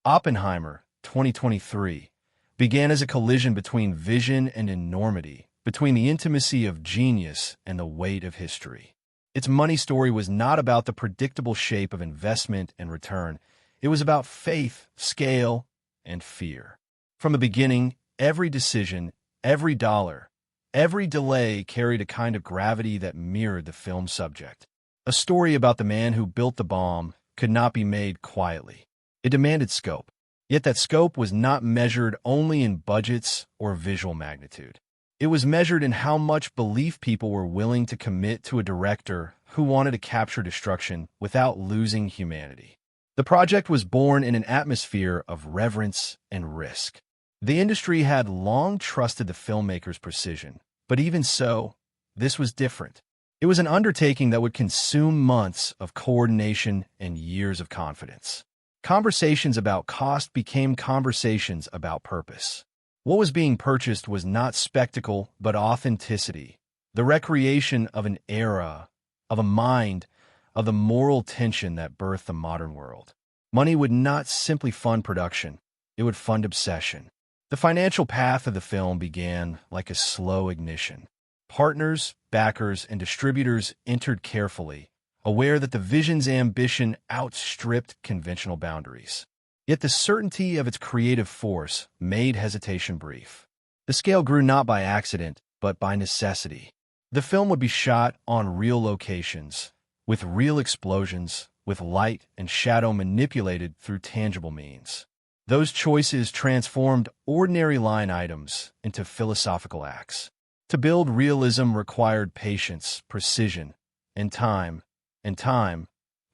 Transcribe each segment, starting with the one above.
Oppenheimer, 2023, began as a collision between vision and enormity, between the intimacy of genius and the weight of history. Its money story was not about the predictable shape of investment and return. It was about faith, scale, and fear. From the beginning, every decision, every dollar, every delay carried a kind of gravity that mirrored the film's subject. A story about the man who built the bomb could not be made quietly. It demanded scope. Yet that scope was not measured only in budgets or visual magnitude. It was measured in how much belief people were willing to commit to a director who wanted to capture destruction without losing humanity. The project was born in an atmosphere of reverence and risk. The industry had long trusted the filmmaker's precision, but even so, this was different. It was an undertaking that would consume months of coordination and years of confidence. Conversations about cost became conversations about purpose. What was being purchased was not spectacle, but authenticity, the recreation of an era, of a mind, of the moral tension that birthed the modern world. Money would not simply fund production, it would fund obsession. The financial path of the film began like a slow ignition. Partners, backers, and distributors entered carefully, aware that the vision's ambition outstripped conventional boundaries. Yet the certainty of its creative force made hesitation brief. The scale grew not by accident, but by necessity. The film would be shot on real locations, with real explosions, with light and shadow manipulated through tangible means. Those choices transformed ordinary line items into philosophical acts. To build realism required patience, precision, and time,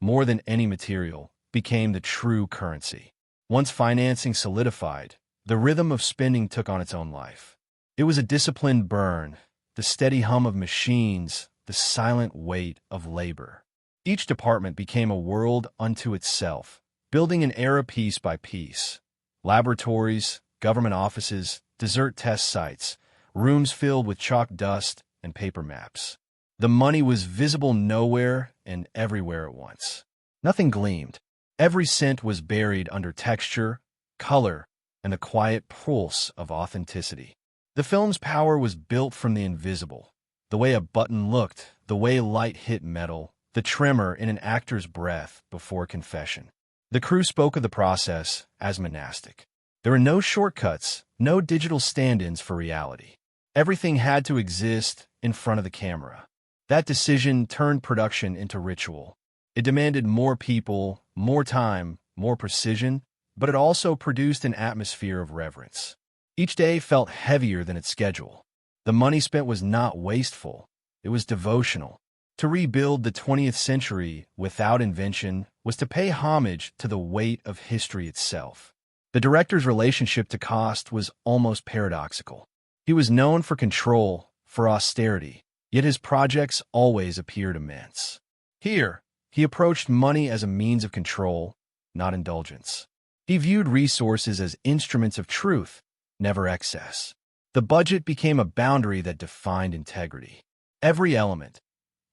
more than any material, became the true currency. Once financing solidified, the rhythm of spending took on its own life. It was a disciplined burn, the steady hum of machines, the silent weight of labor. Each department became a world unto itself, building an era piece by piece. Laboratories, government offices, desert test sites, rooms filled with chalk dust and paper maps. The money was visible nowhere and everywhere at once. Nothing gleamed. Every cent was buried under texture, color, and the quiet pulse of authenticity. The film's power was built from the invisible. The way a button looked, the way light hit metal, the tremor in an actor's breath before confession. The crew spoke of the process as monastic. There were no shortcuts, no digital stand-ins for reality. Everything had to exist in front of the camera. That decision turned production into ritual. It demanded more people, more time, more precision, but it also produced an atmosphere of reverence. Each day felt heavier than its schedule. The money spent was not wasteful. It was devotional. To rebuild the 20th century without invention was to pay homage to the weight of history itself. The director's relationship to cost was almost paradoxical. He was known for control, for austerity, yet his projects always appeared immense. Here, he approached money as a means of control, not indulgence. He viewed resources as instruments of truth, never excess. The budget became a boundary that defined integrity. Every element,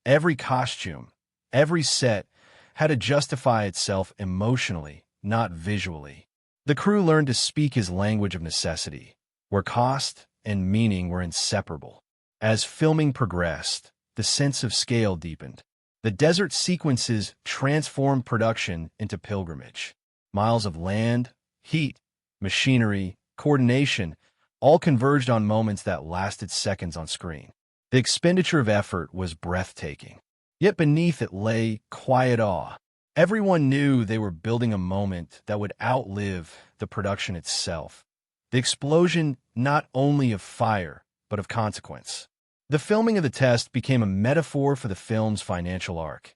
every costume, every set had to justify itself emotionally, not visually. The crew learned to speak his language of necessity, where cost and meaning were inseparable. As filming progressed, the sense of scale deepened. The desert sequences transformed production into pilgrimage. Miles of land, heat, machinery, coordination, all converged on moments that lasted seconds on screen. The expenditure of effort was breathtaking. Yet beneath it lay quiet awe. Everyone knew they were building a moment that would outlive the production itself. The explosion not only of fire, but of consequence. The filming of the test became a metaphor for the film's financial arc.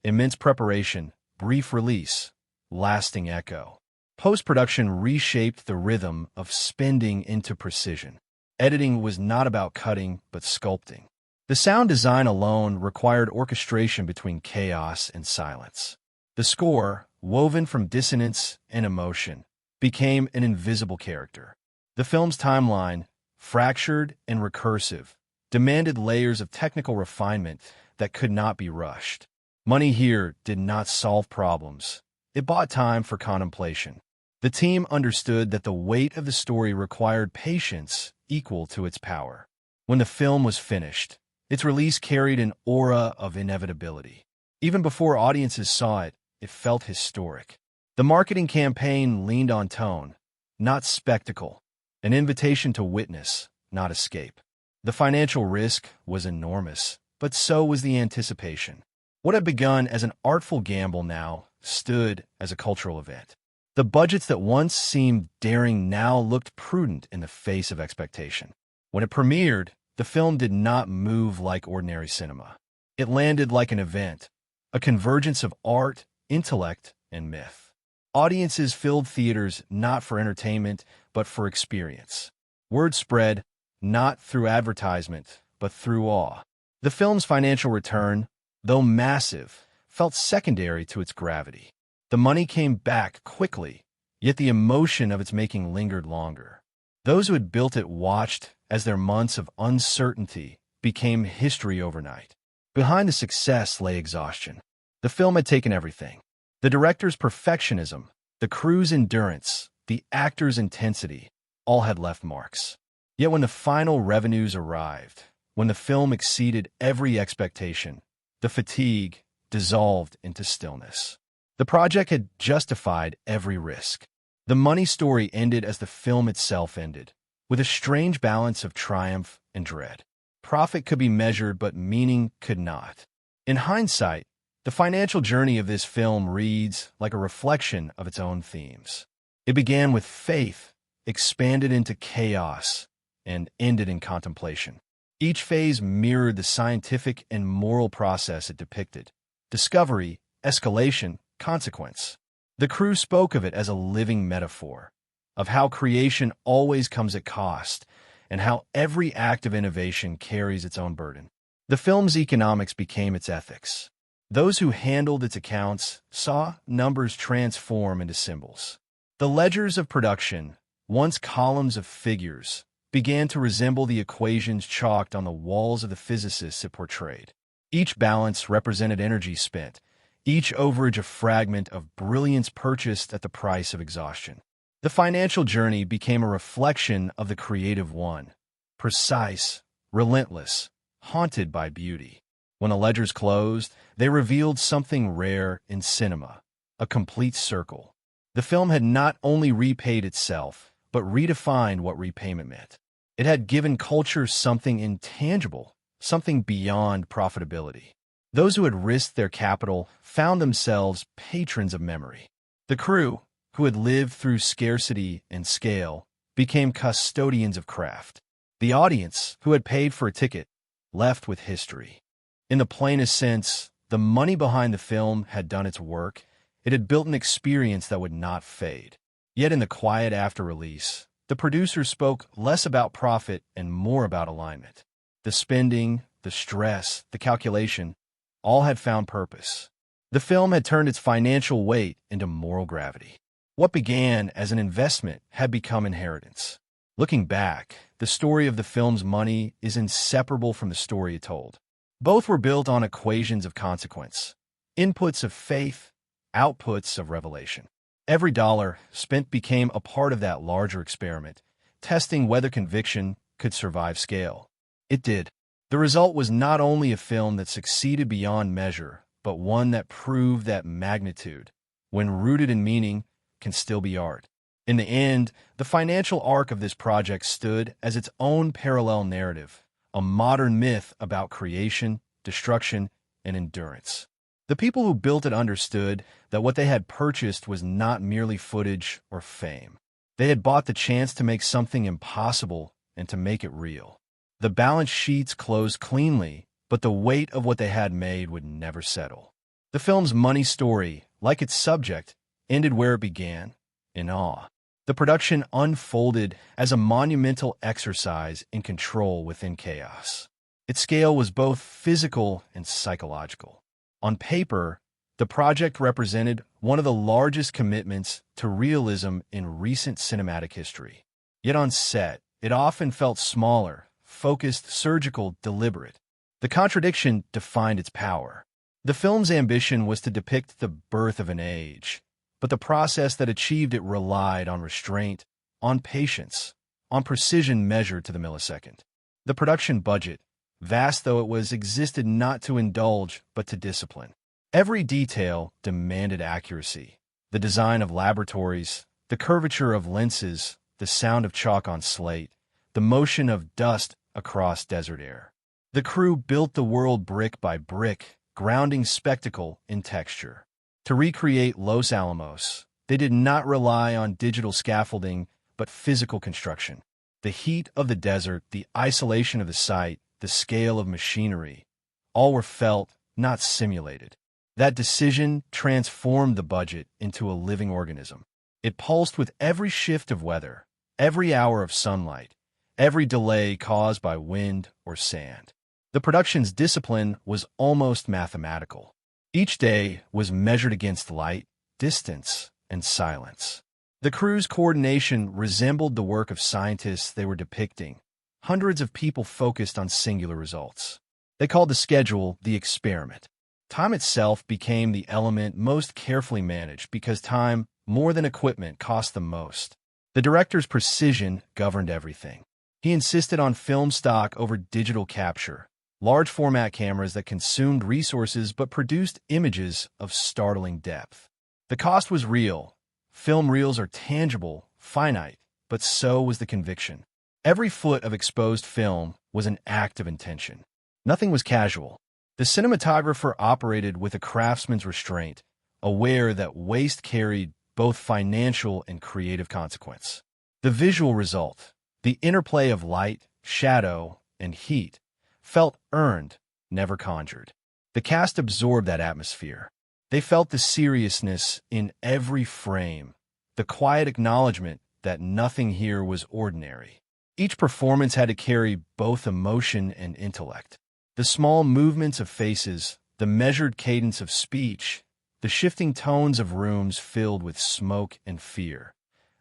Immense preparation, brief release, lasting echo. Post-production reshaped the rhythm of spending into precision. Editing was not about cutting, but sculpting. The sound design alone required orchestration between chaos and silence. The score, woven from dissonance and emotion, became an invisible character. The film's timeline, fractured and recursive, demanded layers of technical refinement that could not be rushed. Money here did not solve problems. It bought time for contemplation. The team understood that the weight of the story required patience equal to its power. When the film was finished, its release carried an aura of inevitability. Even before audiences saw it, it felt historic. The marketing campaign leaned on tone, not spectacle, an invitation to witness, not escape. The financial risk was enormous, but so was the anticipation. What had begun as an artful gamble now stood as a cultural event. The budgets that once seemed daring now looked prudent in the face of expectation. When it premiered, the film did not move like ordinary cinema. It landed like an event, a convergence of art, intellect, and myth. Audiences filled theaters not for entertainment, but for experience. Word spread, not through advertisement, but through awe. The film's financial return, though massive, felt secondary to its gravity. The money came back quickly, yet the emotion of its making lingered longer. Those who had built it watched as their months of uncertainty became history overnight. Behind the success lay exhaustion. The film had taken everything. The director's perfectionism, the crew's endurance, the actor's intensity, all had left marks. Yet when the final revenues arrived, when the film exceeded every expectation, the fatigue dissolved into stillness. The project had justified every risk. The money story ended as the film itself ended, with a strange balance of triumph and dread. Profit could be measured, but meaning could not. In hindsight, the financial journey of this film reads like a reflection of its own themes. It began with faith, expanded into chaos, and ended in contemplation. Each phase mirrored the scientific and moral process it depicted: discovery, escalation, consequence. The crew spoke of it as a living metaphor, of how creation always comes at cost, and how every act of innovation carries its own burden. The film's economics became its ethics. Those who handled its accounts saw numbers transform into symbols. The ledgers of production, once columns of figures, began to resemble the equations chalked on the walls of the physicists it portrayed. Each balance represented energy spent, each overage a fragment of brilliance purchased at the price of exhaustion. The financial journey became a reflection of the creative one, precise, relentless, haunted by beauty. When the ledgers closed, they revealed something rare in cinema: a complete circle. The film had not only repaid itself, but redefined what repayment meant. It had given culture something intangible, something beyond profitability. Those who had risked their capital found themselves patrons of memory. The crew, who had lived through scarcity and scale, became custodians of craft. The audience, who had paid for a ticket, left with history. In the plainest sense, the money behind the film had done its work. It had built an experience that would not fade. Yet in the quiet after release, the producers spoke less about profit and more about alignment. The spending, the stress, the calculation, all had found purpose. The film had turned its financial weight into moral gravity. What began as an investment had become inheritance. Looking back, the story of the film's money is inseparable from the story it told. Both were built on equations of consequence, inputs of faith, outputs of revelation. Every dollar spent became a part of that larger experiment, testing whether conviction could survive scale. It did. The result was not only a film that succeeded beyond measure, but one that proved that magnitude, when rooted in meaning, can still be art. In the end, the financial arc of this project stood as its own parallel narrative, a modern myth about creation, destruction, and endurance. The people who built it understood that what they had purchased was not merely footage or fame. They had bought the chance to make something impossible and to make it real. The balance sheets closed cleanly, but the weight of what they had made would never settle. The film's money story, like its subject, ended where it began, in awe. The production unfolded as a monumental exercise in control within chaos. Its scale was both physical and psychological. On paper, the project represented one of the largest commitments to realism in recent cinematic history. Yet on set, it often felt smaller, focused, surgical, deliberate. The contradiction defined its power. The film's ambition was to depict the birth of an age, but the process that achieved it relied on restraint, on patience, on precision measured to the millisecond. The production budget, vast though it was, existed not to indulge but to discipline. Every detail demanded accuracy. The design of laboratories, the curvature of lenses, the sound of chalk on slate, the motion of dust across desert air. The crew built the world brick by brick, grounding spectacle in texture. To recreate Los Alamos, they did not rely on digital scaffolding, but physical construction. The heat of the desert, the isolation of the site, the scale of machinery, all were felt, not simulated. That decision transformed the budget into a living organism. It pulsed with every shift of weather, every hour of sunlight, every delay caused by wind or sand. The production's discipline was almost mathematical. Each day was measured against light, distance, and silence. The crew's coordination resembled the work of scientists they were depicting. Hundreds of people focused on singular results. They called the schedule the experiment. Time itself became the element most carefully managed because time, more than equipment, cost the most. The director's precision governed everything. He insisted on film stock over digital capture, large format cameras that consumed resources but produced images of startling depth. The cost was real. Film reels are tangible, finite, but so was the conviction. Every foot of exposed film was an act of intention. Nothing was casual. The cinematographer operated with a craftsman's restraint, aware that waste carried both financial and creative consequence. The visual result, the interplay of light, shadow, and heat, felt earned, never conjured. The cast absorbed that atmosphere. They felt the seriousness in every frame, the quiet acknowledgement that nothing here was ordinary. Each performance had to carry both emotion and intellect. The small movements of faces, the measured cadence of speech, the shifting tones of rooms filled with smoke and fear.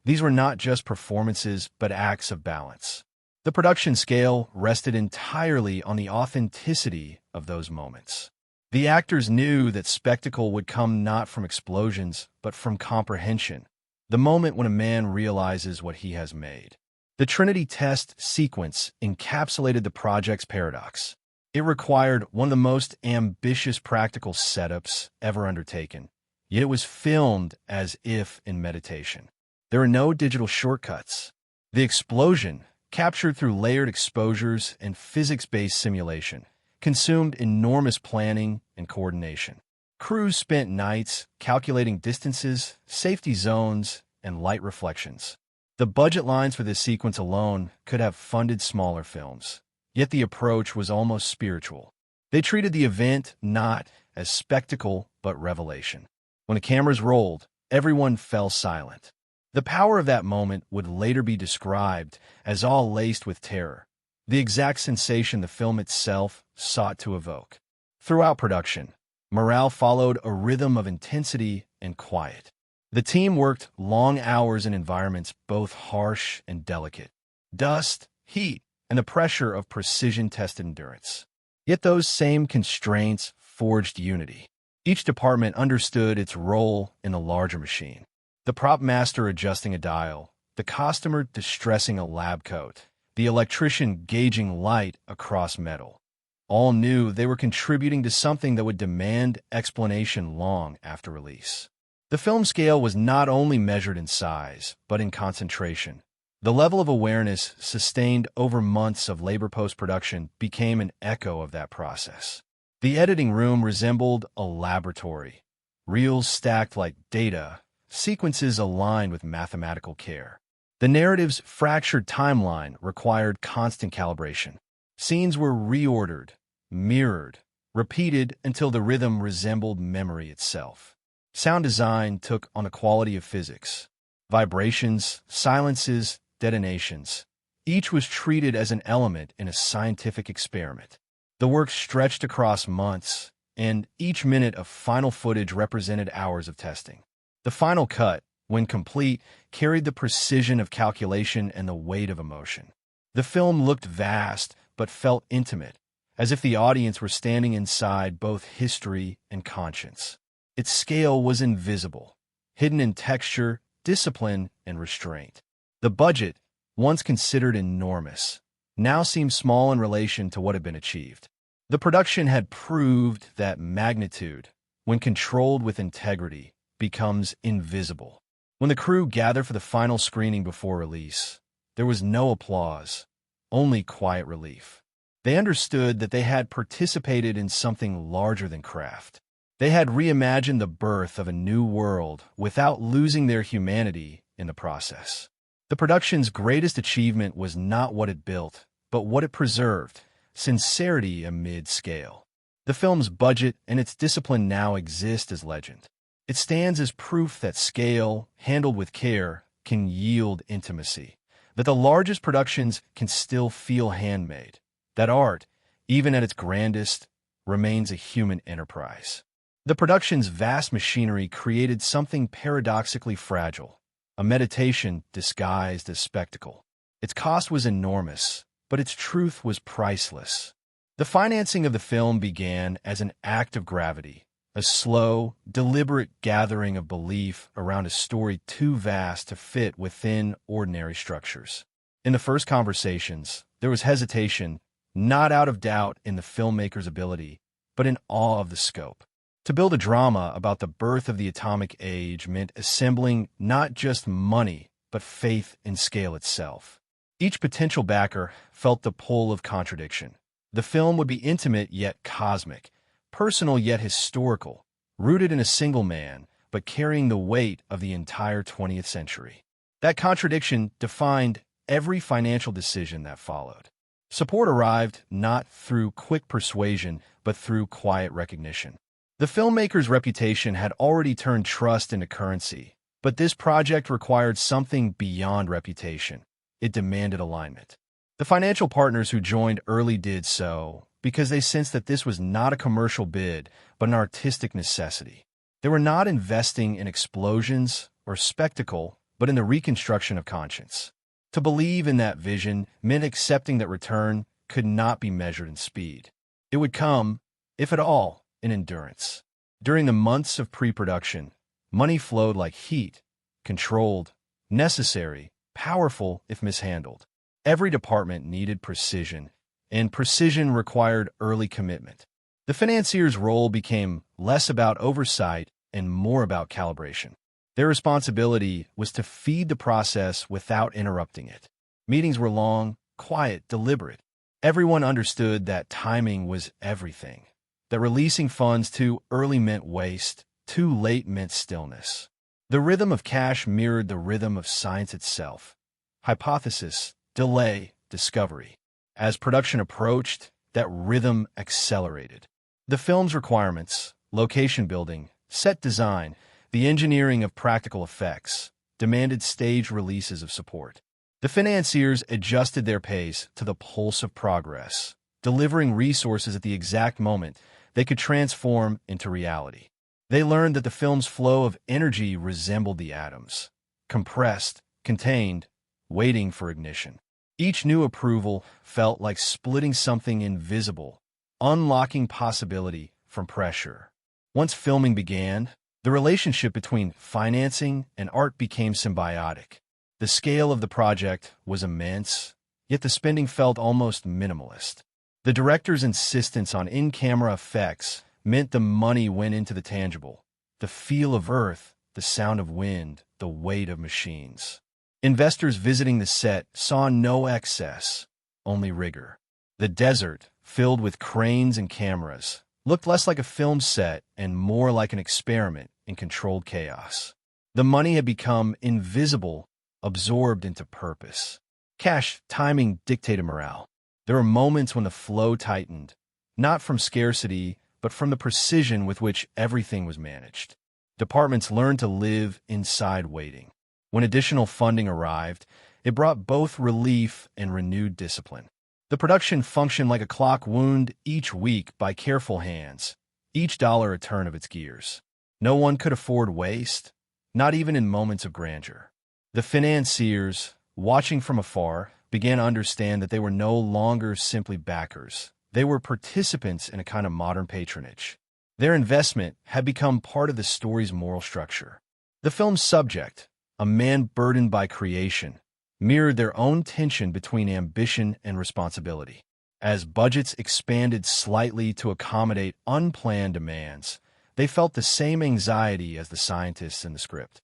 These were not just performances, but acts of balance. The production scale rested entirely on the authenticity of those moments. The actors knew that spectacle would come not from explosions, but from comprehension, the moment when a man realizes what he has made. The Trinity test sequence encapsulated the project's paradox. It required one of the most ambitious practical setups ever undertaken, yet it was filmed as if in meditation. There are no digital shortcuts. The explosion, captured through layered exposures and physics-based simulation, consumed enormous planning and coordination. Crews spent nights calculating distances, safety zones, and light reflections. The budget lines for this sequence alone could have funded smaller films, yet the approach was almost spiritual. They treated the event not as spectacle but revelation. When the cameras rolled, everyone fell silent. The power of that moment would later be described as all laced with terror, the exact sensation the film itself sought to evoke. Throughout production, morale followed a rhythm of intensity and quiet. The team worked long hours in environments both harsh and delicate. Dust, heat, and the pressure of precision-tested endurance. Yet those same constraints forged unity. Each department understood its role in the larger machine. The prop master adjusting a dial, the costumer distressing a lab coat, the electrician gauging light across metal. All knew they were contributing to something that would demand explanation long after release. The film scale was not only measured in size, but in concentration. The level of awareness sustained over months of labor post-production became an echo of that process. The editing room resembled a laboratory. Reels stacked like data, sequences aligned with mathematical care. The narrative's fractured timeline required constant calibration. Scenes were reordered, mirrored, repeated until the rhythm resembled memory itself. Sound design took on the quality of physics. Vibrations, silences, detonations. Each was treated as an element in a scientific experiment. The work stretched across months, and each minute of final footage represented hours of testing. The final cut, when complete, carried the precision of calculation and the weight of emotion. The film looked vast, but felt intimate, as if the audience were standing inside both history and conscience. Its scale was invisible, hidden in texture, discipline, and restraint. The budget, once considered enormous, now seemed small in relation to what had been achieved. The production had proved that magnitude, when controlled with integrity, becomes invisible. When the crew gathered for the final screening before release, there was no applause, only quiet relief. They understood that they had participated in something larger than craft. They had reimagined the birth of a new world without losing their humanity in the process. The production's greatest achievement was not what it built, but what it preserved: sincerity amid scale. The film's budget and its discipline now exist as legend. It stands as proof that scale, handled with care, can yield intimacy, that the largest productions can still feel handmade, that art, even at its grandest, remains a human enterprise. The production's vast machinery created something paradoxically fragile, a meditation disguised as spectacle. Its cost was enormous, but its truth was priceless. The financing of the film began as an act of gravity, a slow, deliberate gathering of belief around a story too vast to fit within ordinary structures. In the first conversations, there was hesitation, not out of doubt in the filmmaker's ability, but in awe of the scope. To build a drama about the birth of the atomic age meant assembling not just money, but faith in scale itself. Each potential backer felt the pull of contradiction. The film would be intimate yet cosmic, personal yet historical, rooted in a single man, but carrying the weight of the entire 20th century. That contradiction defined every financial decision that followed. Support arrived not through quick persuasion, but through quiet recognition. The filmmaker's reputation had already turned trust into currency, but this project required something beyond reputation. It demanded alignment. The financial partners who joined early did so because they sensed that this was not a commercial bid, but an artistic necessity. They were not investing in explosions or spectacle, but in the reconstruction of conscience. To believe in that vision meant accepting that return could not be measured in speed. It would come, if at all, in endurance. During the months of pre-production, money flowed like heat, controlled, necessary, powerful if mishandled. Every department needed precision, and precision required early commitment. The financier's role became less about oversight and more about calibration. Their responsibility was to feed the process without interrupting it. Meetings were long, quiet, deliberate. Everyone understood that timing was everything, that releasing funds too early meant waste, too late meant stillness. The rhythm of cash mirrored the rhythm of science itself. Hypothesis, delay, discovery. As production approached, that rhythm accelerated. The film's requirements, location building, set design, the engineering of practical effects, demanded staged releases of support. The financiers adjusted their pace to the pulse of progress, delivering resources at the exact moment they could transform into reality. They learned that the film's flow of energy resembled the atoms, compressed, contained, waiting for ignition. Each new approval felt like splitting something invisible, unlocking possibility from pressure. Once filming began, the relationship between financing and art became symbiotic. The scale of the project was immense, yet the spending felt almost minimalist. The director's insistence on in-camera effects meant the money went into the tangible, the feel of earth, the sound of wind, the weight of machines. Investors visiting the set saw no excess, only rigor. The desert, filled with cranes and cameras, looked less like a film set and more like an experiment in controlled chaos. The money had become invisible, absorbed into purpose. Cash timing dictated morale. There were moments when the flow tightened, not from scarcity, but from the precision with which everything was managed. Departments learned to live inside waiting. When additional funding arrived, it brought both relief and renewed discipline. The production functioned like a clock wound each week by careful hands, each dollar a turn of its gears. No one could afford waste, not even in moments of grandeur. The financiers, watching from afar, began to understand that they were no longer simply backers. They were participants in a kind of modern patronage. Their investment had become part of the story's moral structure. The film's subject, a man burdened by creation, mirrored their own tension between ambition and responsibility. As budgets expanded slightly to accommodate unplanned demands, they felt the same anxiety as the scientists in the script.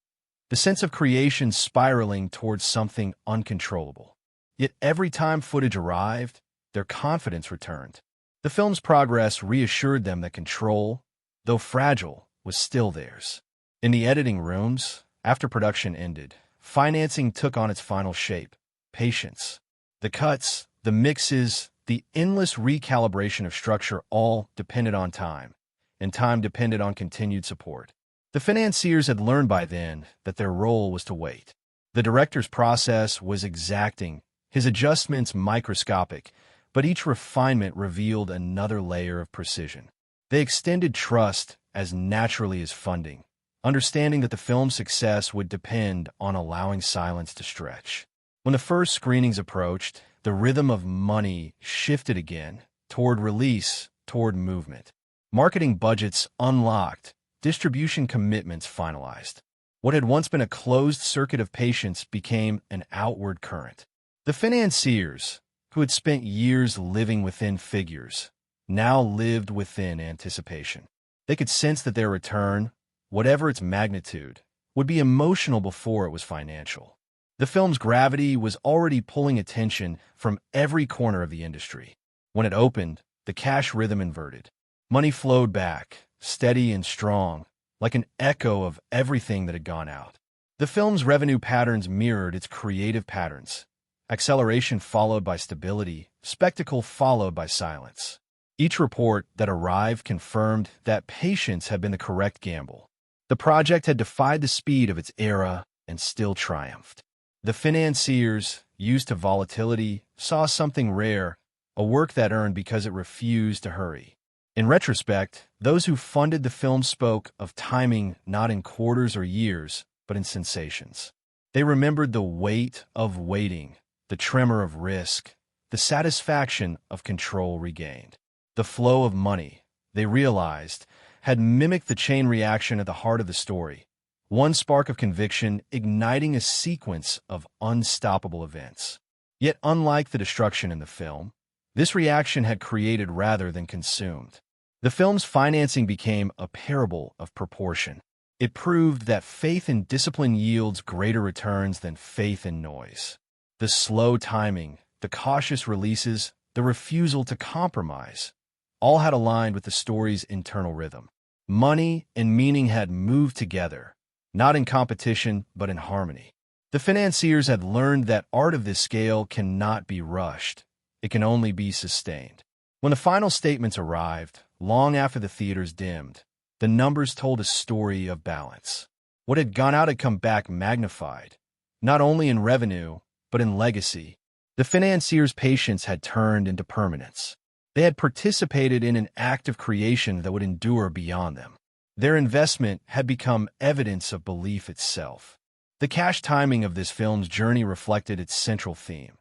The sense of creation spiraling towards something uncontrollable. Yet every time footage arrived, their confidence returned. The film's progress reassured them that control, though fragile, was still theirs. In the editing rooms, after production ended, financing took on its final shape: patience. The cuts, the mixes, the endless recalibration of structure all depended on time, and time depended on continued support. The financiers had learned by then that their role was to wait. The director's process was exacting, his adjustments microscopic, but each refinement revealed another layer of precision. They extended trust as naturally as funding, understanding that the film's success would depend on allowing silence to stretch. When the first screenings approached, the rhythm of money shifted again, toward release, toward movement. Marketing budgets unlocked, distribution commitments finalized. What had once been a closed circuit of patience became an outward current. The financiers, who had spent years living within figures, now lived within anticipation. They could sense that their return, whatever its magnitude, would be emotional before it was financial. The film's gravity was already pulling attention from every corner of the industry. When it opened, the cash rhythm inverted. Money flowed back, steady and strong, like an echo of everything that had gone out. The film's revenue patterns mirrored its creative patterns. Acceleration followed by stability, spectacle followed by silence. Each report that arrived confirmed that patience had been the correct gamble. The project had defied the speed of its era and still triumphed. The financiers, used to volatility, saw something rare, a work that earned because it refused to hurry. In retrospect, those who funded the film spoke of timing not in quarters or years, but in sensations. They remembered the weight of waiting, the tremor of risk, the satisfaction of control regained. The flow of money, they realized, had mimicked the chain reaction at the heart of the story, one spark of conviction igniting a sequence of unstoppable events. Yet unlike the destruction in the film, this reaction had created rather than consumed. The film's financing became a parable of proportion. It proved that faith in discipline yields greater returns than faith in noise. The slow timing, the cautious releases, the refusal to compromise, all had aligned with the story's internal rhythm. Money and meaning had moved together, not in competition, but in harmony. The financiers had learned that art of this scale cannot be rushed. It can only be sustained. When the final statements arrived, long after the theaters dimmed, the numbers told a story of balance. What had gone out had come back magnified, not only in revenue, but in legacy. The financiers' patience had turned into permanence. They had participated in an act of creation that would endure beyond them. Their investment had become evidence of belief itself. The cash timing of this film's journey reflected its central theme,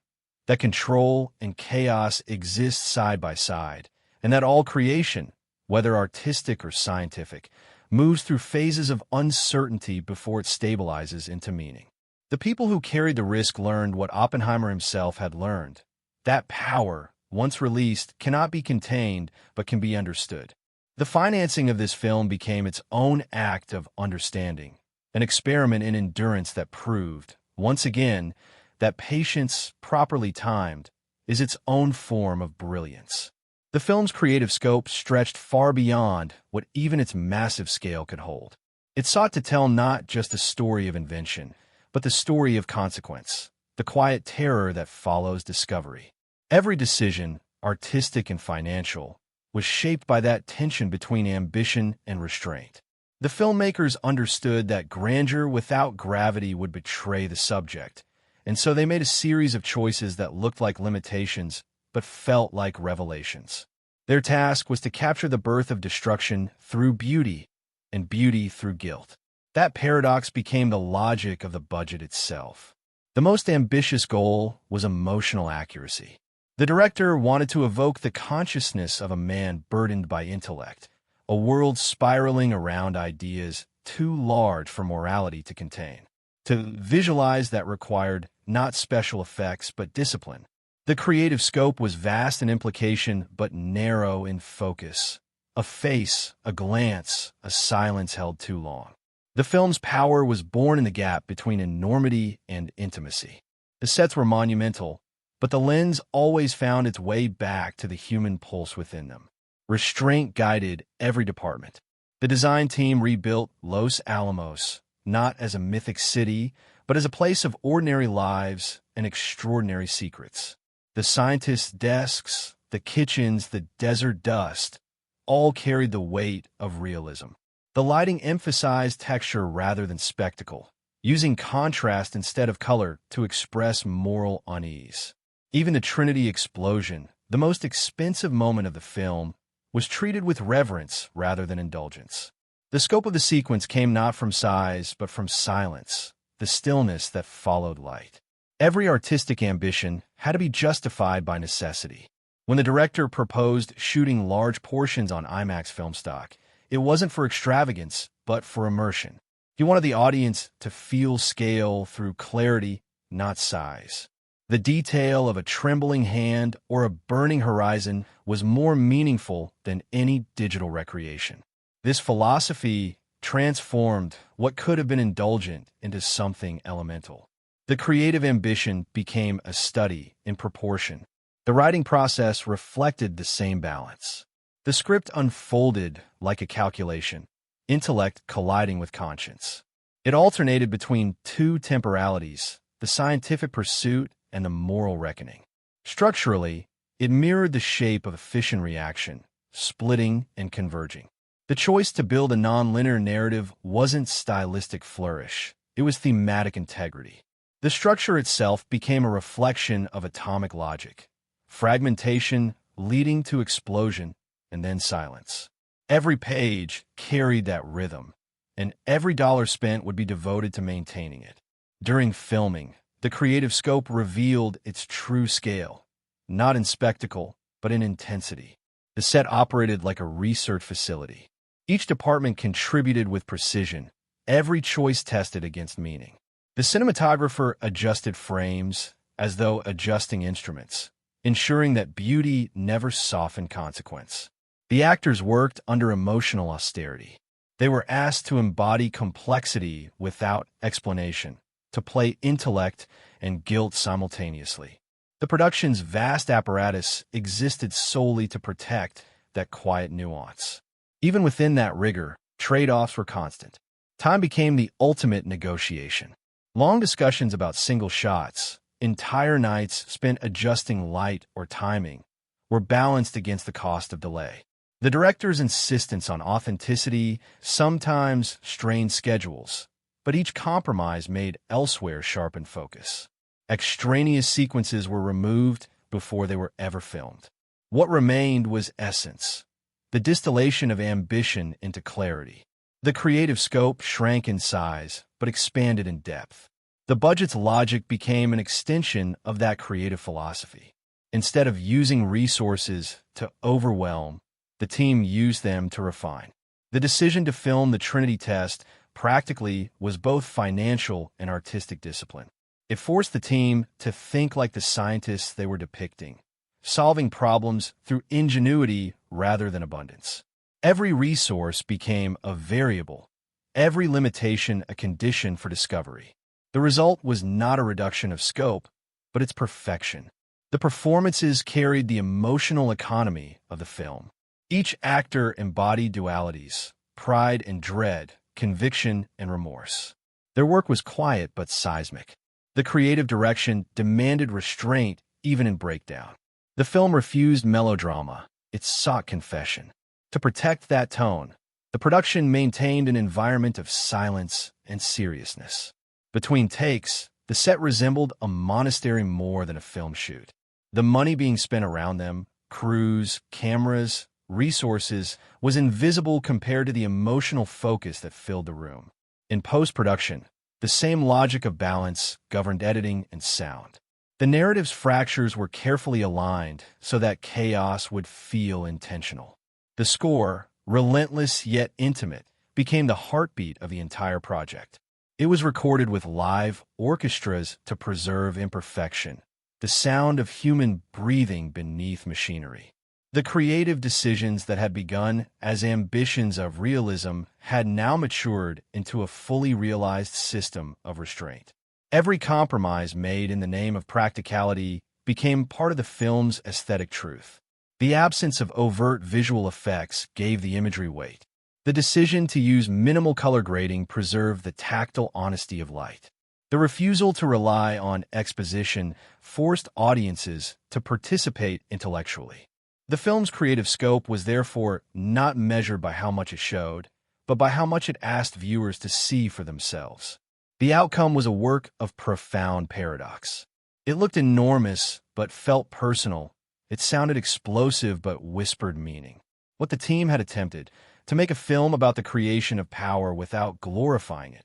that control and chaos exist side by side, and that all creation, whether artistic or scientific, moves through phases of uncertainty before it stabilizes into meaning. The people who carried the risk learned what Oppenheimer himself had learned: that power, once released, cannot be contained but can be understood. The financing of this film became its own act of understanding, an experiment in endurance that proved, once again, that patience, properly timed, is its own form of brilliance. The film's creative scope stretched far beyond what even its massive scale could hold. It sought to tell not just a story of invention, but the story of consequence, the quiet terror that follows discovery. Every decision, artistic and financial, was shaped by that tension between ambition and restraint. The filmmakers understood that grandeur without gravity would betray the subject, and so they made a series of choices that looked like limitations but felt like revelations. Their task was to capture the birth of destruction through beauty and beauty through guilt. That paradox became the logic of the budget itself. The most ambitious goal was emotional accuracy. The director wanted to evoke the consciousness of a man burdened by intellect, a world spiraling around ideas too large for morality to contain. To visualize that required not special effects but discipline. The creative scope was vast in implication but narrow in focus. A face, a glance, a silence held too long. The film's power was born in the gap between enormity and intimacy. The sets were monumental, but the lens always found its way back to the human pulse within them. Restraint guided every department. The design team rebuilt Los Alamos, not as a mythic city, but as a place of ordinary lives and extraordinary secrets. The scientists' desks, the kitchens, the desert dust, all carried the weight of realism. The lighting emphasized texture rather than spectacle, using contrast instead of color to express moral unease. Even the Trinity explosion, the most expensive moment of the film, was treated with reverence rather than indulgence. The scope of the sequence came not from size, but from silence, the stillness that followed light. Every artistic ambition had to be justified by necessity. When the director proposed shooting large portions on IMAX film stock, it wasn't for extravagance, but for immersion. He wanted the audience to feel scale through clarity, not size. The detail of a trembling hand or a burning horizon was more meaningful than any digital recreation. This philosophy transformed what could have been indulgent into something elemental. The creative ambition became a study in proportion. The writing process reflected the same balance. The script unfolded like a calculation, intellect colliding with conscience. It alternated between two temporalities, the scientific pursuit and the moral reckoning. Structurally, it mirrored the shape of a fission reaction, splitting and converging. The choice to build a non-linear narrative wasn't stylistic flourish, it was thematic integrity. The structure itself became a reflection of atomic logic, fragmentation leading to explosion and then silence. Every page carried that rhythm, and every dollar spent would be devoted to maintaining it. During filming, the creative scope revealed its true scale, not in spectacle, but in intensity. The set operated like a research facility. Each department contributed with precision, every choice tested against meaning. The cinematographer adjusted frames as though adjusting instruments, ensuring that beauty never softened consequence. The actors worked under emotional austerity. They were asked to embody complexity without explanation, to play intellect and guilt simultaneously. The production's vast apparatus existed solely to protect that quiet nuance. Even within that rigor, trade-offs were constant. Time became the ultimate negotiation. Long discussions about single shots, entire nights spent adjusting light or timing, were balanced against the cost of delay. The director's insistence on authenticity sometimes strained schedules, but each compromise made elsewhere sharpen focus. Extraneous sequences were removed before they were ever filmed. What remained was essence, the distillation of ambition into clarity. The creative scope shrank in size, but expanded in depth. The budget's logic became an extension of that creative philosophy. Instead of using resources to overwhelm, the team used them to refine. The decision to film the Trinity test practically was both financial and artistic discipline. It forced the team to think like the scientists they were depicting, solving problems through ingenuity rather than abundance. Every resource became a variable, every limitation a condition for discovery. The result was not a reduction of scope, but its perfection. The performances carried the emotional economy of the film. Each actor embodied dualities, pride and dread, conviction and remorse. Their work was quiet but seismic. The creative direction demanded restraint even in breakdown. The film refused melodrama, it sought confession. To protect that tone, the production maintained an environment of silence and seriousness. Between takes, the set resembled a monastery more than a film shoot. The money being spent around them, crews, cameras, resources, was invisible compared to the emotional focus that filled the room. In post-production, the same logic of balance governed editing and sound. The narrative's fractures were carefully aligned so that chaos would feel intentional. The score, relentless yet intimate, became the heartbeat of the entire project. It was recorded with live orchestras to preserve imperfection, the sound of human breathing beneath machinery. The creative decisions that had begun as ambitions of realism had now matured into a fully realized system of restraint. Every compromise made in the name of practicality became part of the film's aesthetic truth. The absence of overt visual effects gave the imagery weight. The decision to use minimal color grading preserved the tactile honesty of light. The refusal to rely on exposition forced audiences to participate intellectually. The film's creative scope was therefore not measured by how much it showed, but by how much it asked viewers to see for themselves. The outcome was a work of profound paradox. It looked enormous, but felt personal. It sounded explosive, but whispered meaning. What the team had attempted, to make a film about the creation of power without glorifying it,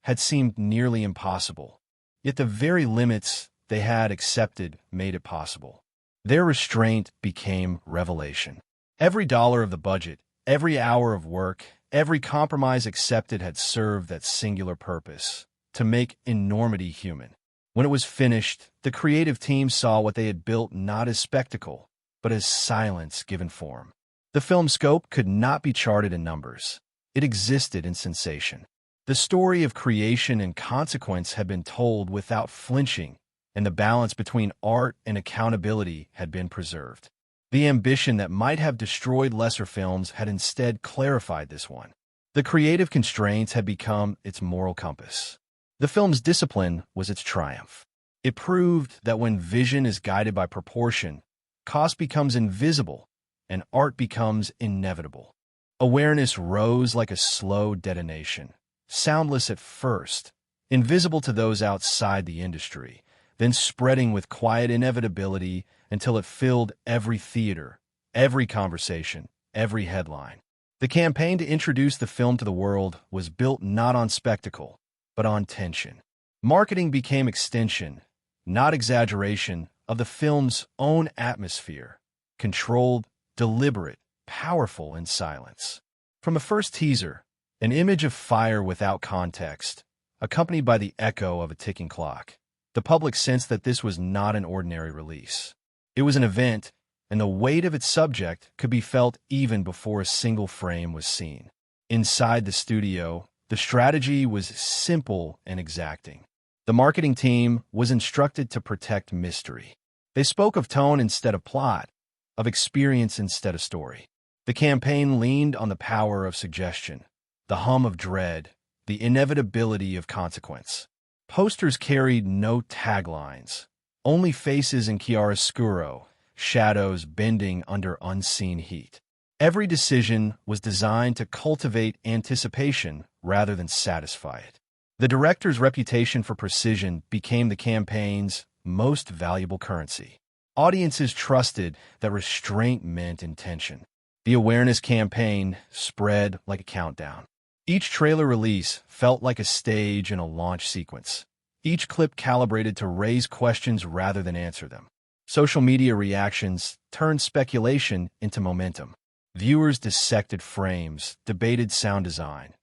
had seemed nearly impossible. Yet the very limits they had accepted made it possible. Their restraint became revelation. Every dollar of the budget, every hour of work, every compromise accepted had served that singular purpose, to make enormity human. When it was finished, the creative team saw what they had built not as spectacle, but as silence given form. The film's scope could not be charted in numbers. It existed in sensation. The story of creation and consequence had been told without flinching, and the balance between art and accountability had been preserved. The ambition that might have destroyed lesser films had instead clarified this one. The creative constraints had become its moral compass. The film's discipline was its triumph. It proved that when vision is guided by proportion, cost becomes invisible, and art becomes inevitable. Awareness rose like a slow detonation, soundless at first, invisible to those outside the industry, then spreading with quiet inevitability until it filled every theater, every conversation, every headline. The campaign to introduce the film to the world was built not on spectacle, but on tension. Marketing became extension, not exaggeration, of the film's own atmosphere, controlled, deliberate, powerful in silence. From the first teaser, an image of fire without context, accompanied by the echo of a ticking clock, the public sensed that this was not an ordinary release. It was an event, and the weight of its subject could be felt even before a single frame was seen. Inside the studio, the strategy was simple and exacting. The marketing team was instructed to protect mystery. They spoke of tone instead of plot, of experience instead of story. The campaign leaned on the power of suggestion, the hum of dread, the inevitability of consequence. Posters carried no taglines, only faces in chiaroscuro, shadows bending under unseen heat. Every decision was designed to cultivate anticipation rather than satisfy it. The director's reputation for precision became the campaign's most valuable currency. Audiences trusted that restraint meant intention. The awareness campaign spread like a countdown. Each trailer release felt like a stage in a launch sequence. Each clip calibrated to raise questions rather than answer them. Social media reactions turned speculation into momentum. Viewers dissected frames, debated sound design,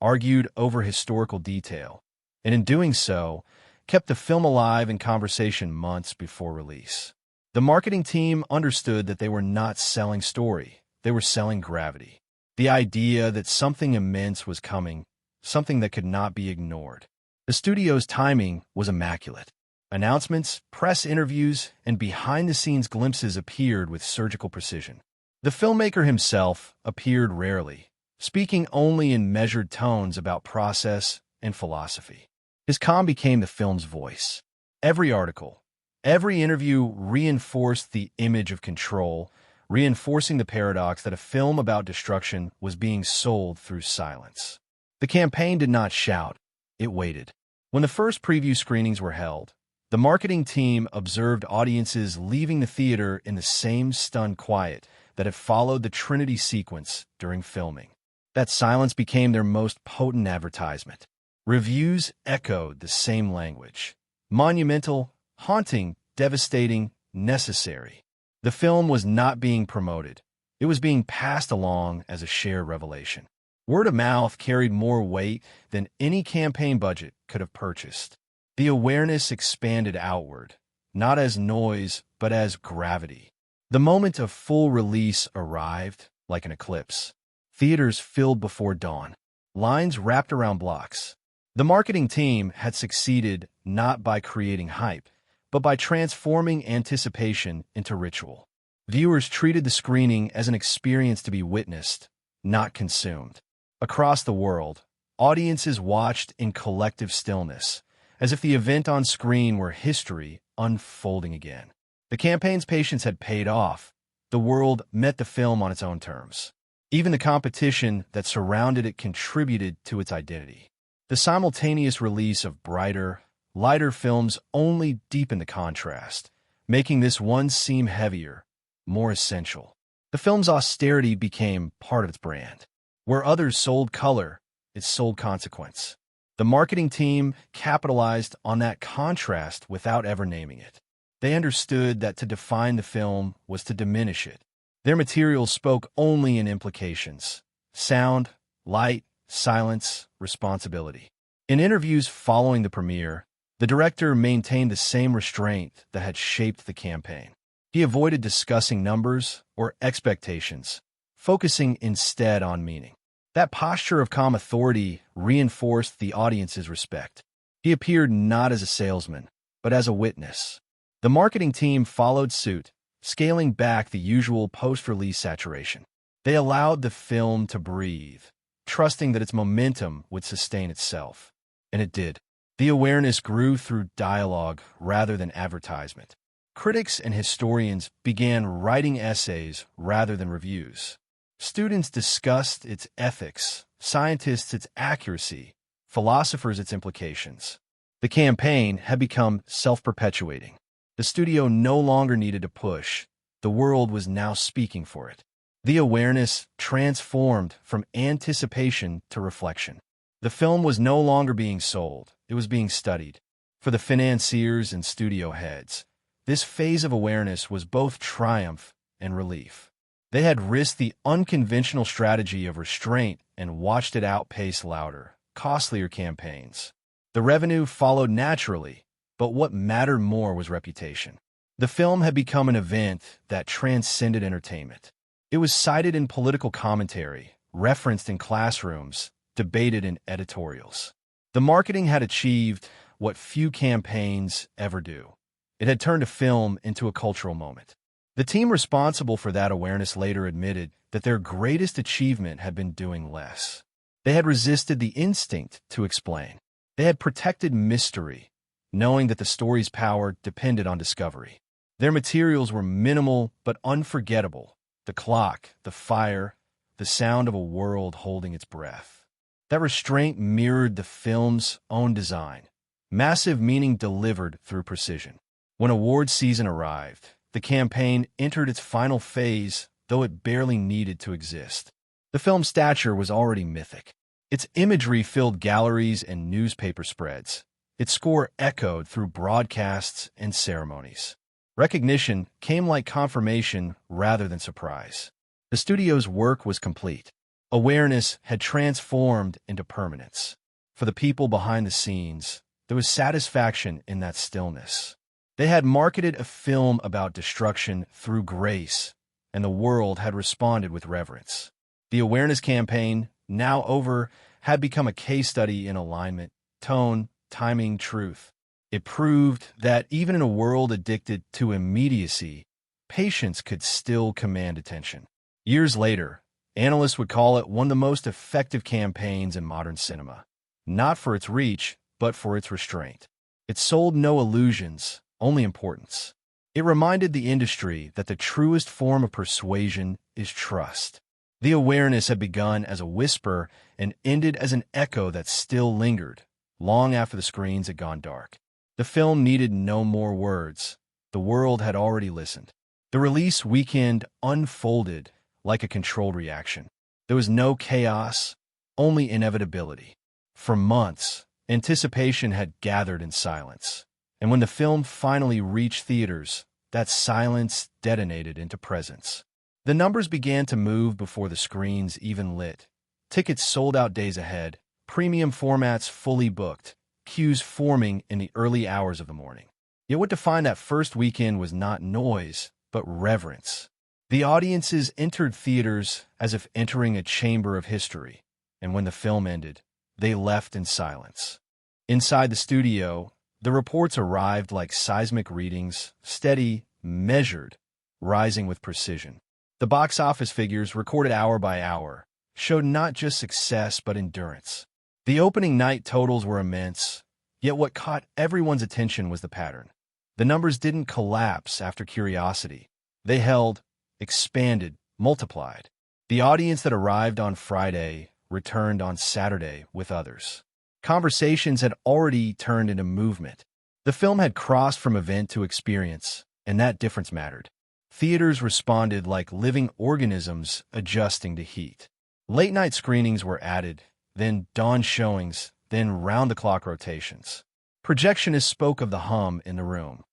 argued over historical detail, and in doing so, kept the film alive in conversation months before release. The marketing team understood that they were not selling story, they were selling gravity. The idea that something immense was coming, something that could not be ignored. The studio's timing was immaculate. Announcements, press interviews, and behind-the-scenes glimpses appeared with surgical precision. The filmmaker himself appeared rarely, speaking only in measured tones about process and philosophy. His calm became the film's voice. Every article, every interview reinforced the image of control, reinforcing the paradox that a film about destruction was being sold through silence. The campaign did not shout, it waited. When the first preview screenings were held, the marketing team observed audiences leaving the theater in the same stunned quiet that had followed the Trinity sequence during filming. That silence became their most potent advertisement. Reviews echoed the same language. Monumental, haunting, devastating, necessary. The film was not being promoted. It was being passed along as a shared revelation. Word of mouth carried more weight than any campaign budget could have purchased. The awareness expanded outward, not as noise, but as gravity. The moment of full release arrived, like an eclipse. Theaters filled before dawn. Lines wrapped around blocks. The marketing team had succeeded not by creating hype, but by transforming anticipation into ritual. Viewers treated the screening as an experience to be witnessed, not consumed. Across the world, audiences watched in collective stillness, as if the event on screen were history unfolding again. The campaign's patience had paid off. The world met the film on its own terms. Even the competition that surrounded it contributed to its identity. The simultaneous release of brighter, lighter films only deepened the contrast, making this one seem heavier, more essential. The film's austerity became part of its brand. Where others sold color, it sold consequence. The marketing team capitalized on that contrast without ever naming it. They understood that to define the film was to diminish it. Their materials spoke only in implications: sound, light, silence, responsibility. In interviews following the premiere, the director maintained the same restraint that had shaped the campaign. He avoided discussing numbers or expectations, focusing instead on meaning. That posture of calm authority reinforced the audience's respect. He appeared not as a salesman, but as a witness. The marketing team followed suit, scaling back the usual post-release saturation. They allowed the film to breathe, trusting that its momentum would sustain itself. And it did. The awareness grew through dialogue rather than advertisement. Critics and historians began writing essays rather than reviews. Students discussed its ethics, scientists its accuracy, philosophers its implications. The campaign had become self-perpetuating. The studio no longer needed to push. The world was now speaking for it. The awareness transformed from anticipation to reflection. The film was no longer being sold. It was being studied. For the financiers and studio heads, this phase of awareness was both triumph and relief. They had risked the unconventional strategy of restraint and watched it outpace louder, costlier campaigns. The revenue followed naturally, but what mattered more was reputation. The film had become an event that transcended entertainment. It was cited in political commentary, referenced in classrooms, debated in editorials. The marketing had achieved what few campaigns ever do. It had turned a film into a cultural moment. The team responsible for that awareness later admitted that their greatest achievement had been doing less. They had resisted the instinct to explain. They had protected mystery, knowing that the story's power depended on discovery. Their materials were minimal but unforgettable: the clock, the fire, the sound of a world holding its breath. That restraint mirrored the film's own design, massive meaning delivered through precision. When award season arrived, the campaign entered its final phase, though it barely needed to exist. The film's stature was already mythic. Its imagery filled galleries and newspaper spreads. Its score echoed through broadcasts and ceremonies. Recognition came like confirmation rather than surprise. The studio's work was complete. Awareness had transformed into permanence. For the people behind the scenes, there was satisfaction in that stillness. They had marketed a film about destruction through grace, and the world had responded with reverence. The awareness campaign, now over, had become a case study in alignment, tone, timing, truth. It proved that even in a world addicted to immediacy, patience could still command attention. Years later, analysts would call it one of the most effective campaigns in modern cinema, not for its reach, but for its restraint. It sold no illusions, only importance. It reminded the industry that the truest form of persuasion is trust. The awareness had begun as a whisper and ended as an echo that still lingered, long after the screens had gone dark. The film needed no more words. The world had already listened. The release weekend unfolded like a controlled reaction. There was no chaos, only inevitability. For months, anticipation had gathered in silence. And when the film finally reached theaters, that silence detonated into presence. The numbers began to move before the screens even lit. Tickets sold out days ahead, premium formats fully booked, queues forming in the early hours of the morning. Yet what defined that first weekend was not noise, but reverence. The audiences entered theaters as if entering a chamber of history, and when the film ended, they left in silence. Inside the studio, the reports arrived like seismic readings, steady, measured, rising with precision. The box office figures, recorded hour by hour, showed not just success but endurance. The opening night totals were immense, yet what caught everyone's attention was the pattern. The numbers didn't collapse after curiosity. They held, expanded, multiplied. The audience that arrived on Friday returned on Saturday with others. Conversations had already turned into movement. The film had crossed from event to experience, and that difference mattered. Theaters responded like living organisms adjusting to heat. Late-night screenings were added, then dawn showings, then round-the-clock rotations. Projectionists spoke of the hum in the room.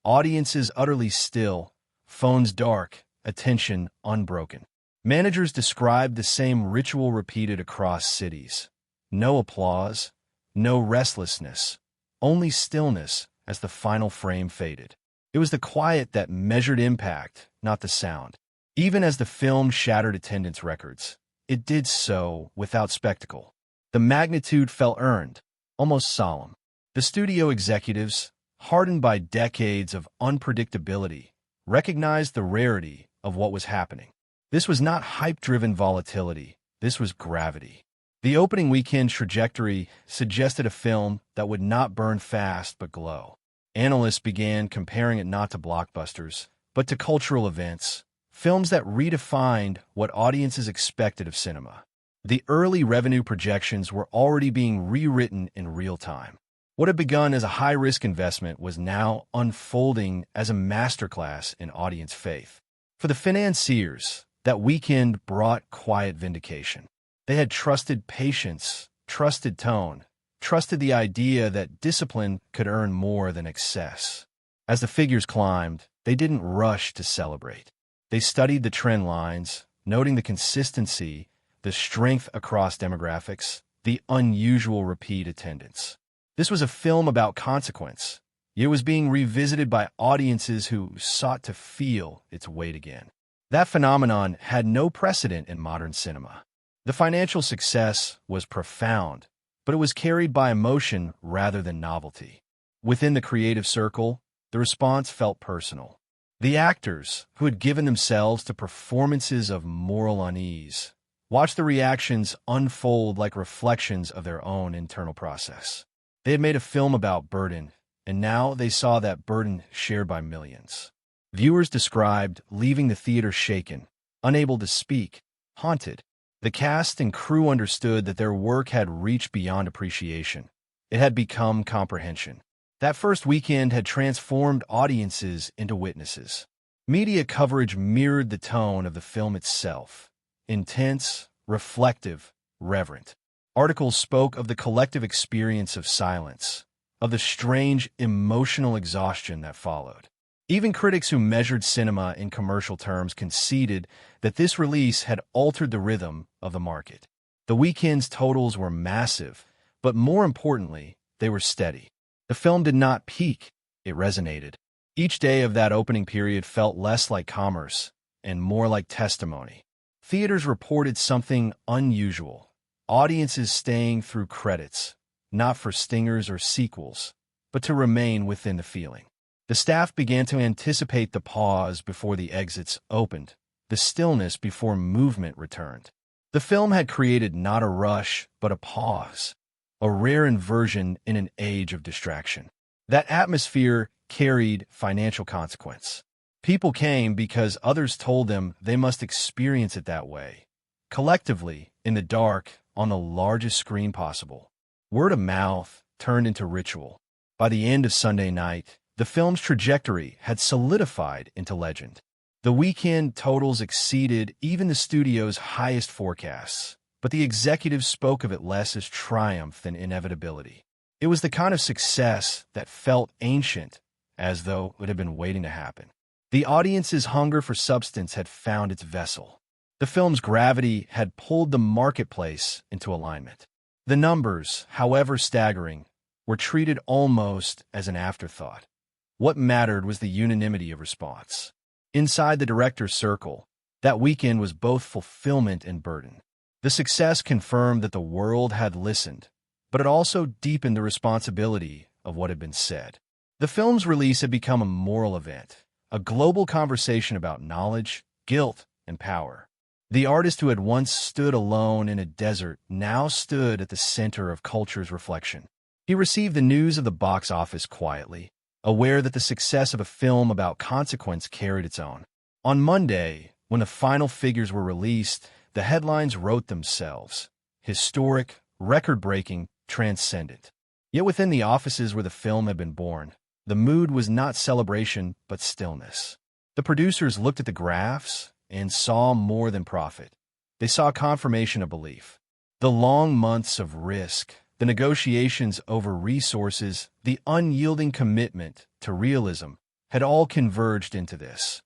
Audiences utterly still, phones dark, attention unbroken. Managers described the same ritual repeated across cities. No applause, no restlessness, only stillness as the final frame faded. It was the quiet that measured impact, not the sound. Even as the film shattered attendance records, it did so without spectacle. The magnitude felt earned, almost solemn. The studio executives, hardened by decades of unpredictability, recognized the rarity of what was happening. This was not hype-driven volatility. This was gravity. The opening weekend trajectory suggested a film that would not burn fast but glow. Analysts began comparing it not to blockbusters, but to cultural events, films that redefined what audiences expected of cinema. The early revenue projections were already being rewritten in real time. What had begun as a high-risk investment was now unfolding as a masterclass in audience faith. For the financiers, that weekend brought quiet vindication. They had trusted patience, trusted tone, trusted the idea that discipline could earn more than excess. As the figures climbed, they didn't rush to celebrate. They studied the trend lines, noting the consistency, the strength across demographics, the unusual repeat attendance. This was a film about consequence. It was being revisited by audiences who sought to feel its weight again. That phenomenon had no precedent in modern cinema. The financial success was profound, but it was carried by emotion rather than novelty. Within the creative circle, the response felt personal. The actors, who had given themselves to performances of moral unease, watched the reactions unfold like reflections of their own internal process. They had made a film about burden, and now they saw that burden shared by millions. Viewers described leaving the theater shaken, unable to speak, haunted. The cast and crew understood that their work had reached beyond appreciation. It had become comprehension. That first weekend had transformed audiences into witnesses. Media coverage mirrored the tone of the film itself. Intense, reflective, reverent. Articles spoke of the collective experience of silence, of the strange emotional exhaustion that followed. Even critics who measured cinema in commercial terms conceded that this release had altered the rhythm of the market. The weekend's totals were massive, but more importantly, they were steady. The film did not peak, it resonated. Each day of that opening period felt less like commerce and more like testimony. Theaters reported something unusual. Audiences staying through credits, not for stingers or sequels, but to remain within the feeling. The staff began to anticipate the pause before the exits opened, the stillness before movement returned. The film had created not a rush, but a pause, a rare inversion in an age of distraction. That atmosphere carried financial consequence. People came because others told them they must experience it that way. Collectively, in the dark, on the largest screen possible. Word of mouth turned into ritual. By the end of Sunday night, the film's trajectory had solidified into legend. The weekend totals exceeded even the studio's highest forecasts, but the executives spoke of it less as triumph than inevitability. It was the kind of success that felt ancient, as though it had been waiting to happen. The audience's hunger for substance had found its vessel. The film's gravity had pulled the marketplace into alignment. The numbers, however staggering, were treated almost as an afterthought. What mattered was the unanimity of response. Inside the director's circle, that weekend was both fulfillment and burden. The success confirmed that the world had listened, but it also deepened the responsibility of what had been said. The film's release had become a moral event, a global conversation about knowledge, guilt, and power. The artist who had once stood alone in a desert now stood at the center of culture's reflection. He received the news of the box office quietly, aware that the success of a film about consequence carried its own. On Monday, when the final figures were released, the headlines wrote themselves: historic, record-breaking, transcendent. Yet within the offices where the film had been born, the mood was not celebration but stillness. The producers looked at the graphs and saw more than profit. They saw confirmation of belief. The long months of risk, the negotiations over resources, the unyielding commitment to realism had all converged into this.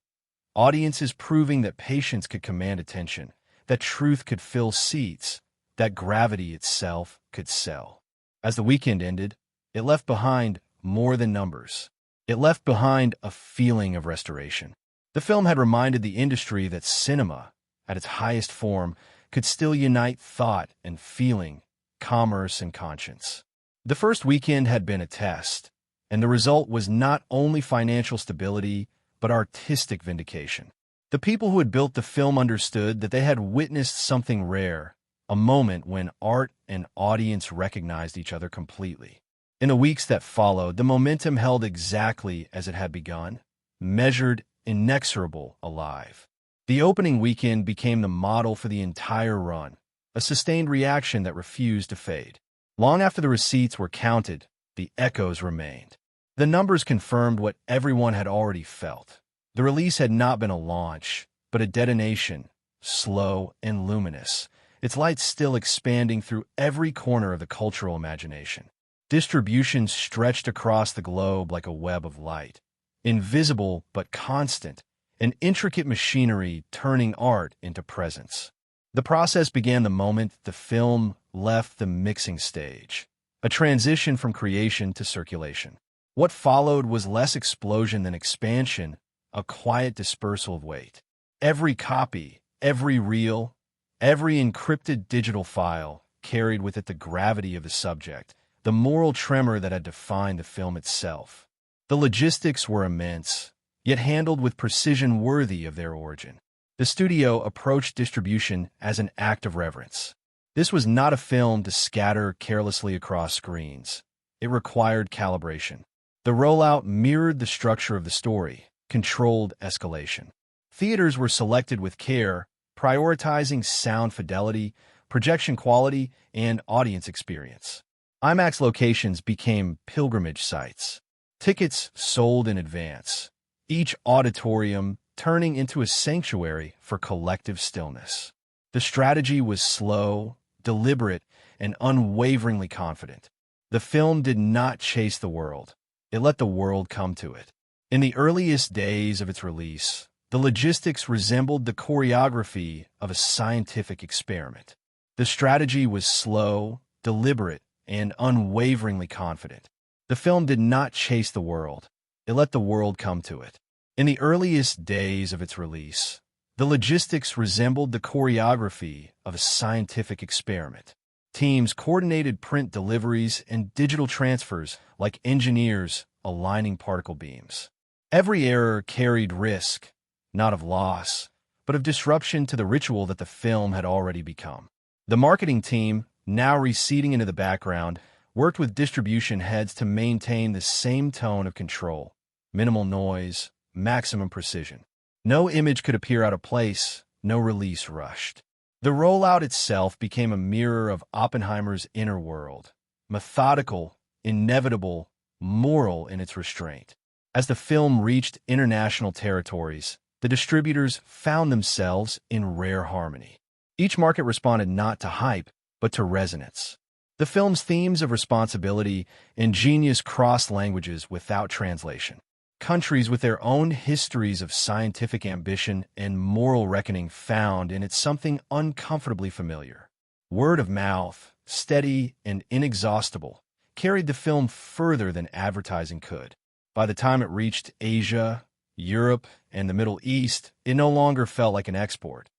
Audiences proving that patience could command attention, that truth could fill seats, that gravity itself could sell. As the weekend ended, it left behind more than numbers. It left behind a feeling of restoration. The film had reminded the industry that cinema, at its highest form, could still unite thought and feeling, commerce and conscience. The first weekend had been a test, and the result was not only financial stability, but artistic vindication. The people who had built the film understood that they had witnessed something rare, a moment when art and audience recognized each other completely. In the weeks that followed, the momentum held exactly as it had begun, measured, inexorable, alive. The opening weekend became the model for the entire run, a sustained reaction that refused to fade. Long after the receipts were counted, the echoes remained. The numbers confirmed what everyone had already felt. The release had not been a launch, but a detonation, slow and luminous, its light still expanding through every corner of the cultural imagination. Distribution stretched across the globe like a web of light, invisible but constant, an intricate machinery turning art into presence. The process began the moment the film left the mixing stage, a transition from creation to circulation. What followed was less explosion than expansion, a quiet dispersal of weight. Every copy, every reel, every encrypted digital file carried with it the gravity of the subject, the moral tremor that had defined the film itself. The logistics were immense, yet handled with precision worthy of their origin. The studio approached distribution as an act of reverence. This was not a film to scatter carelessly across screens. It required calibration. The rollout mirrored the structure of the story, controlled escalation. Theaters were selected with care, prioritizing sound fidelity, projection quality, and audience experience. IMAX locations became pilgrimage sites. Tickets sold in advance, each auditorium turning into a sanctuary for collective stillness. The strategy was slow, deliberate, and unwaveringly confident. The film did not chase the world. It let the world come to it. In the earliest days of its release, the logistics resembled the choreography of a scientific experiment. The strategy was slow, deliberate, and unwaveringly confident. The film did not chase the world. It let the world come to it. In the earliest days of its release, the logistics resembled the choreography of a scientific experiment. Teams coordinated print deliveries and digital transfers like engineers aligning particle beams. Every error carried risk, not of loss, but of disruption to the ritual that the film had already become. The marketing team, now receding into the background, worked with distribution heads to maintain the same tone of control, minimal noise, maximum precision. No image could appear out of place, no release rushed. The rollout itself became a mirror of Oppenheimer's inner world, methodical, inevitable, moral in its restraint. As the film reached international territories, the distributors found themselves in rare harmony. Each market responded not to hype, but to resonance. The film's themes of responsibility and genius crossed languages without translation. countries with their own histories of scientific ambition and moral reckoning found in it something uncomfortably familiar. Word of mouth, steady and inexhaustible, carried the film further than advertising could. By the time it reached Asia, Europe, and the Middle East, it no longer felt like an export.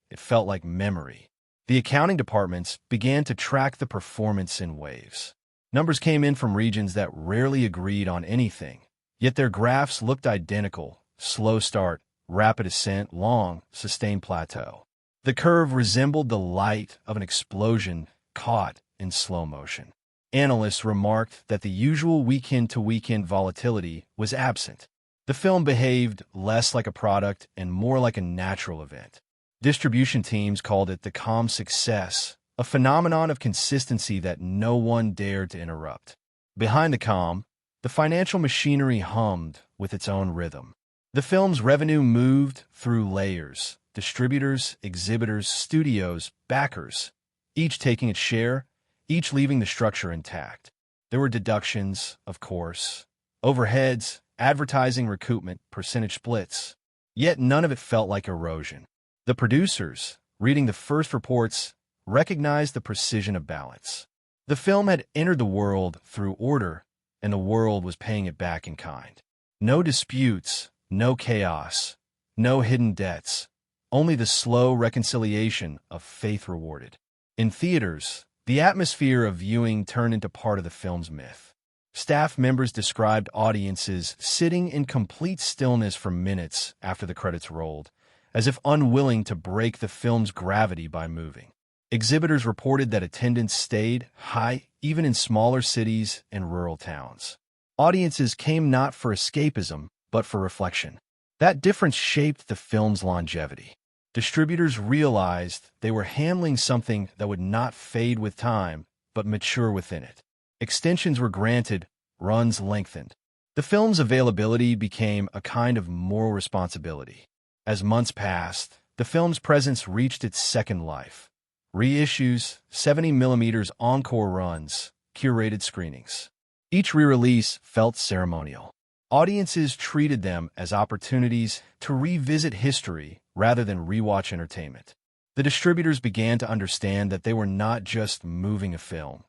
It felt like memory. The accounting departments began to track the performance in waves. Numbers came in from regions that rarely agreed on anything, yet their graphs looked identical: slow start, rapid ascent, long, sustained plateau. The curve resembled the light of an explosion caught in slow motion. Analysts remarked that the usual weekend-to-weekend volatility was absent. The film behaved less like a product and more like a natural event. Distribution teams called it the calm success, a phenomenon of consistency that no one dared to interrupt. Behind the calm, the financial machinery hummed with its own rhythm. The film's revenue moved through layers: distributors, exhibitors, studios, backers, each taking its share, each leaving the structure intact. There were deductions, of course, overheads, advertising recoupment, percentage splits. Yet none of it felt like erosion. The producers, reading the first reports, recognized the precision of balance. The film had entered the world through order, and the world was paying it back in kind. No disputes, no chaos, no hidden debts, only the slow reconciliation of faith rewarded. In theaters, the atmosphere of viewing turned into part of the film's myth. Staff members described audiences sitting in complete stillness for minutes after the credits rolled, as if unwilling to break the film's gravity by moving. Exhibitors reported that attendance stayed high even in smaller cities and rural towns. Audiences came not for escapism, but for reflection. That difference shaped the film's longevity. Distributors realized they were handling something that would not fade with time, but mature within it. Extensions were granted, runs lengthened. The film's availability became a kind of moral responsibility. As months passed, the film's presence reached its second life. Reissues, 70mm encore runs, curated screenings. Each re-release felt ceremonial. Audiences treated them as opportunities to revisit history rather than rewatch entertainment. The distributors began to understand that they were not just moving a film.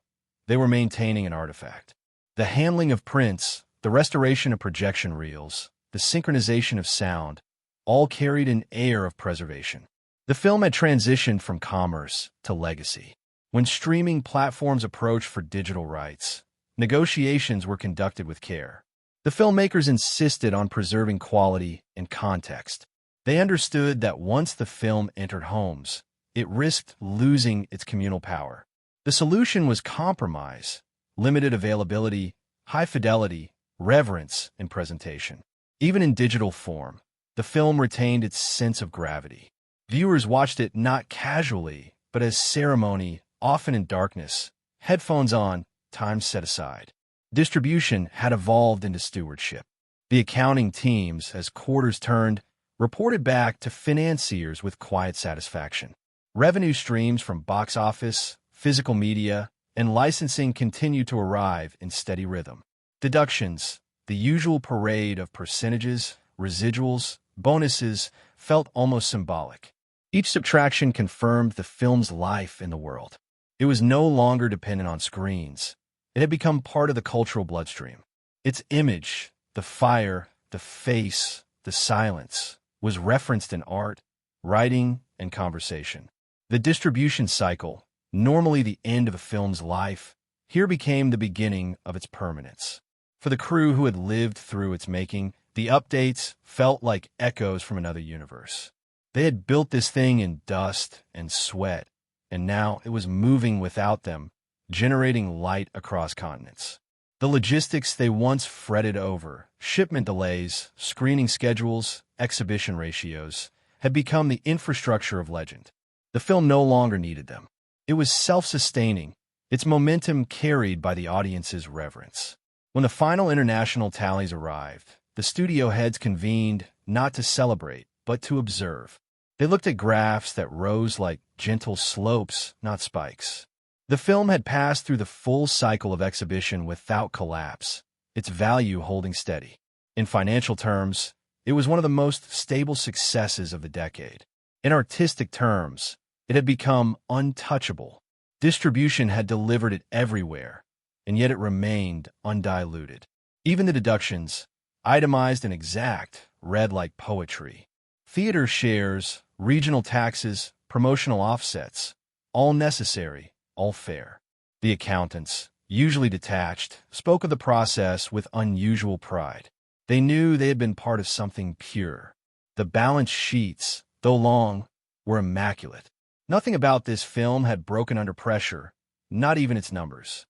They were maintaining an artifact. The handling of prints, the restoration of projection reels, the synchronization of sound, all carried an air of preservation. The film had transitioned from commerce to legacy. When streaming platforms approached for digital rights, negotiations were conducted with care. The filmmakers insisted on preserving quality and context. They understood that once the film entered homes, it risked losing its communal power. The solution was compromise, limited availability, high fidelity, reverence, and presentation. Even in digital form, the film retained its sense of gravity. Viewers watched it not casually, but as ceremony, often in darkness, headphones on, time set aside. Distribution had evolved into stewardship. The accounting teams, as quarters turned, reported back to financiers with quiet satisfaction. Revenue streams from box office, physical media, and licensing continued to arrive in steady rhythm. Deductions, the usual parade of percentages, residuals, bonuses, felt almost symbolic. Each subtraction confirmed the film's life in the world. It was no longer dependent on screens. It had become part of the cultural bloodstream. Its image, the fire, the face, the silence, was referenced in art, writing, and conversation. The distribution cycle, normally the end of a film's life, here became the beginning of its permanence. For the crew who had lived through its making, the updates felt like echoes from another universe. They had built this thing in dust and sweat, and now it was moving without them, generating light across continents. The logistics they once fretted over, shipment delays, screening schedules, exhibition ratios, had become the infrastructure of legend. The film no longer needed them. It was self-sustaining, its momentum carried by the audience's reverence. When the final international tallies arrived, the studio heads convened not to celebrate, but to observe. They looked at graphs that rose like gentle slopes, not spikes. The film had passed through the full cycle of exhibition without collapse, its value holding steady. In financial terms, it was one of the most stable successes of the decade. In artistic terms, it had become untouchable. Distribution had delivered it everywhere, and yet it remained undiluted. Even the deductions, itemized and exact, read like poetry. Theater shares, regional taxes, promotional offsets, all necessary, all fair. The accountants, usually detached, spoke of the process with unusual pride. They knew they had been part of something pure. The balance sheets, though long, were immaculate. Nothing about this film had broken under pressure, not even its numbers.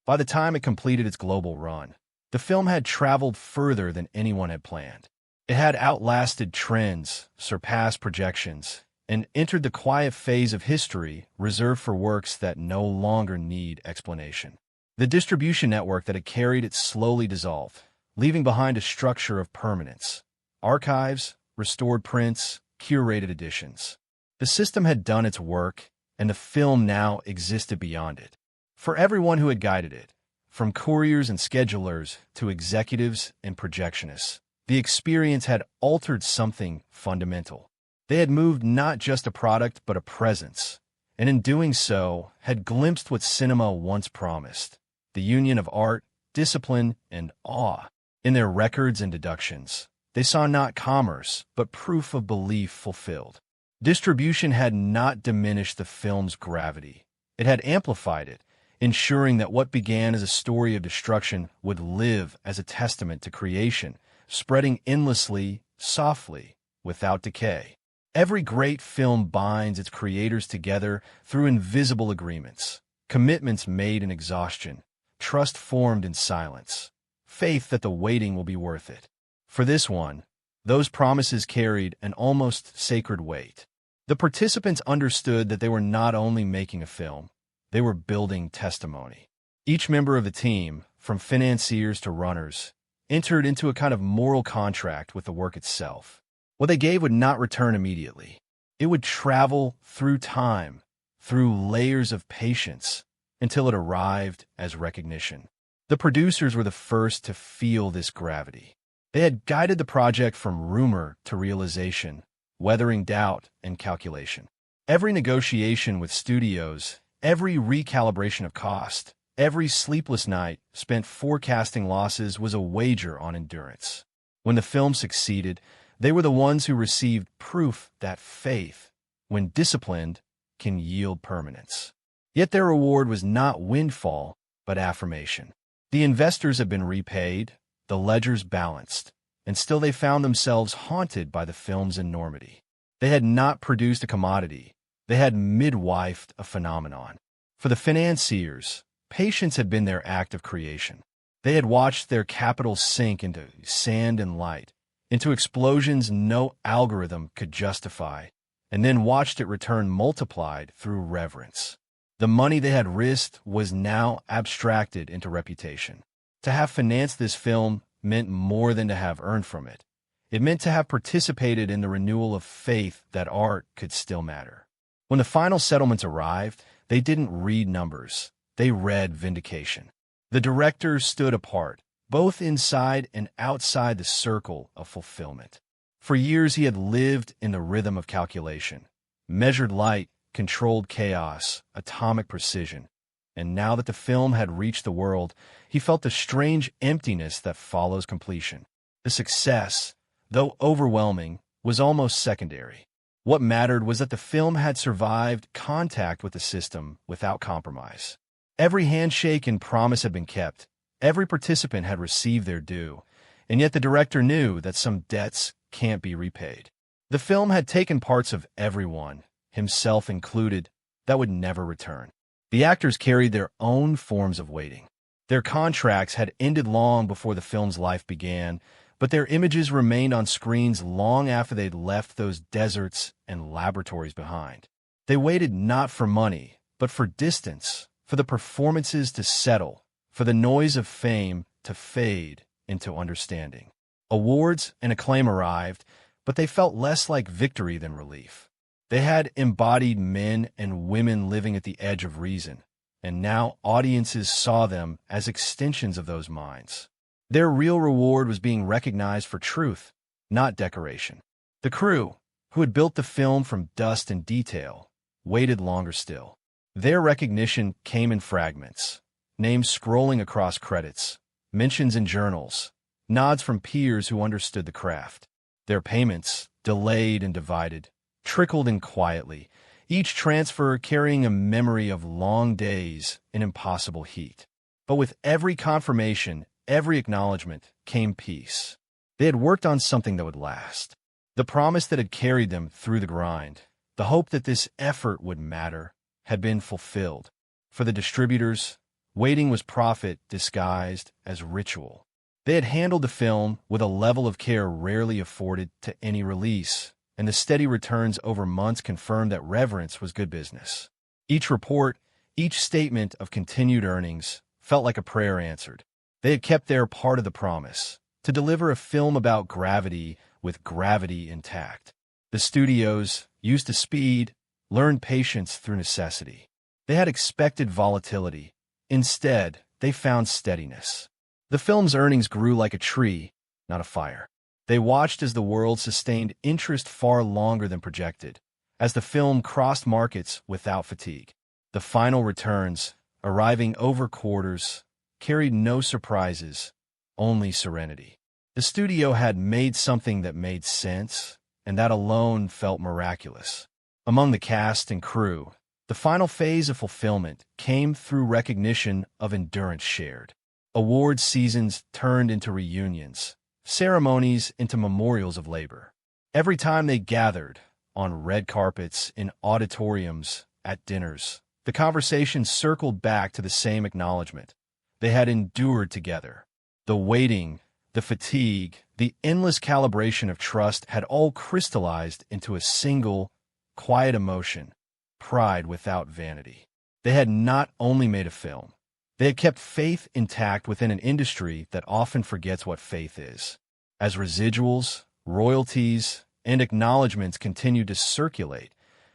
By the time it completed its global run, the film had traveled further than anyone had planned. It had outlasted trends, surpassed projections, and entered the quiet phase of history reserved for works that no longer need explanation. The distribution network that had carried it slowly dissolved, leaving behind a structure of permanence. Archives, restored prints, curated editions. The system had done its work, and the film now existed beyond it. For everyone who had guided it, from couriers and schedulers to executives and projectionists, the experience had altered something fundamental. They had moved not just a product but a presence, and in doing so had glimpsed what cinema once promised, the union of art, discipline, and awe. In their records and deductions, they saw not commerce but proof of belief fulfilled. Distribution had not diminished the film's gravity. It had amplified it, ensuring that what began as a story of destruction would live as a testament to creation, spreading endlessly, softly, without decay. Every great film binds its creators together through invisible agreements, commitments made in exhaustion, trust formed in silence, faith that the waiting will be worth it. For this one, those promises carried an almost sacred weight. The participants understood that they were not only making a film, they were building testimony. Each member of the team, from financiers to runners, entered into a kind of moral contract with the work itself. What they gave would not return immediately. It would travel through time, through layers of patience, until it arrived as recognition. The producers were the first to feel this gravity. They had guided the project from rumor to realization, weathering doubt and calculation. Every negotiation with studios, every recalibration of cost, every sleepless night spent forecasting losses was a wager on endurance. When the film succeeded, they were the ones who received proof that faith, when disciplined, can yield permanence. Yet their reward was not windfall, but affirmation. The investors had been repaid, the ledgers balanced, and still they found themselves haunted by the film's enormity. They had not produced a commodity. They had midwifed a phenomenon. For the financiers, patience had been their act of creation. They had watched their capital sink into sand and light, into explosions no algorithm could justify, and then watched it return multiplied through reverence. The money they had risked was now abstracted into reputation. To have financed this film meant more than to have earned from it. It meant to have participated in the renewal of faith that art could still matter. When the final settlements arrived, they didn't read numbers. They read vindication. The director stood apart, both inside and outside the circle of fulfillment. For years he had lived in the rhythm of calculation, measured light, controlled chaos, atomic precision. And now that the film had reached the world, he felt the strange emptiness that follows completion. The success, though overwhelming, was almost secondary. What mattered was that the film had survived contact with the system without compromise. Every handshake and promise had been kept. Every participant had received their due. And yet the director knew that some debts can't be repaid. The film had taken parts of everyone, himself included, that would never return. The actors carried their own forms of waiting. Their contracts had ended long before the film's life began, but their images remained on screens long after they'd left those deserts and laboratories behind. They waited not for money, but for distance, for the performances to settle, for the noise of fame to fade into understanding. Awards and acclaim arrived, but they felt less like victory than relief. They had embodied men and women living at the edge of reason, and now audiences saw them as extensions of those minds. Their real reward was being recognized for truth, not decoration. The crew, who had built the film from dust and detail, waited longer still. Their recognition came in fragments, names scrolling across credits, mentions in journals, nods from peers who understood the craft. Their payments, delayed and divided, trickled in quietly, each transfer carrying a memory of long days in impossible heat. But with every confirmation, every acknowledgement, came peace. They had worked on something that would last. The promise that had carried them through the grind, the hope that this effort would matter, had been fulfilled. For the distributors, waiting was profit disguised as ritual. They had handled the film with a level of care rarely afforded to any release, and the steady returns over months confirmed that reverence was good business. Each report, each statement of continued earnings, felt like a prayer answered. They had kept their part of the promise, to deliver a film about gravity with gravity intact. The studios, used to speed, learned patience through necessity. They had expected volatility. Instead, they found steadiness. The film's earnings grew like a tree, not a fire. They watched as the world sustained interest far longer than projected, as the film crossed markets without fatigue. The final returns, arriving over quarters, carried no surprises, only serenity. The studio had made something that made sense, and that alone felt miraculous. Among the cast and crew, the final phase of fulfillment came through recognition of endurance shared. Award seasons turned into reunions, ceremonies into memorials of labor. Every time they gathered, on red carpets, in auditoriums, at dinners, the conversation circled back to the same acknowledgement. They had endured together. The waiting, the fatigue, the endless calibration of trust had all crystallized into a single, quiet emotion, pride without vanity. They had not only made a film, they had kept faith intact within an industry that often forgets what faith is. As residuals, royalties, and acknowledgments continued to circulate,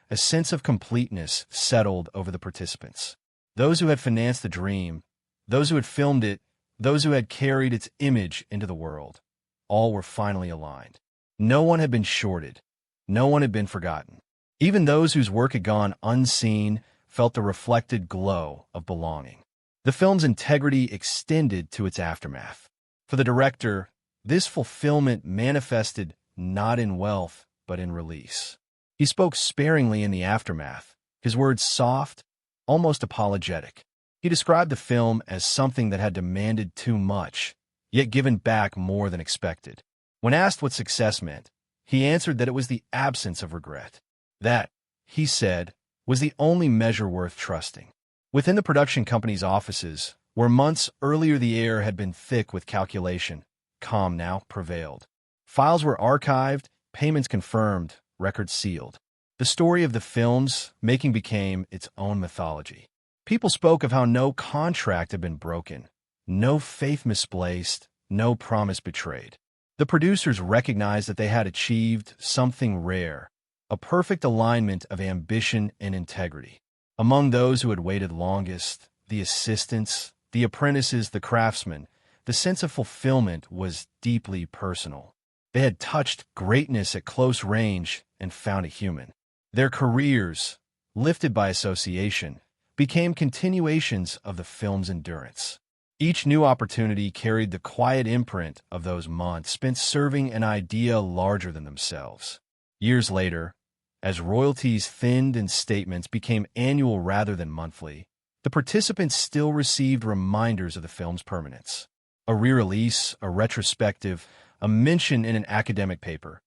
a sense of completeness settled over the participants. Those who had financed the dream, those who had filmed it, those who had carried its image into the world, all were finally aligned. No one had been shorted. No one had been forgotten. Even those whose work had gone unseen felt the reflected glow of belonging. The film's integrity extended to its aftermath. For the director, this fulfillment manifested not in wealth, but in release. He spoke sparingly in the aftermath, his words soft, almost apologetic. He described the film as something that had demanded too much, yet given back more than expected. When asked what success meant, he answered that it was the absence of regret. That, he said, was the only measure worth trusting. Within the production company's offices, where months earlier the air had been thick with calculation, calm now prevailed. Files were archived, payments confirmed, records sealed. The story of the film's making became its own mythology. People spoke of how no contract had been broken, no faith misplaced, no promise betrayed. The producers recognized that they had achieved something rare, a perfect alignment of ambition and integrity. Among those who had waited longest, the assistants, the apprentices, the craftsmen, the sense of fulfillment was deeply personal. They had touched greatness at close range and found it human. Their careers, lifted by association, became continuations of the film's endurance. Each new opportunity carried the quiet imprint of those months spent serving an idea larger than themselves. Years later, as royalties thinned and statements became annual rather than monthly, the participants still received reminders of the film's permanence. A re-release, a retrospective, a mention in an academic paper.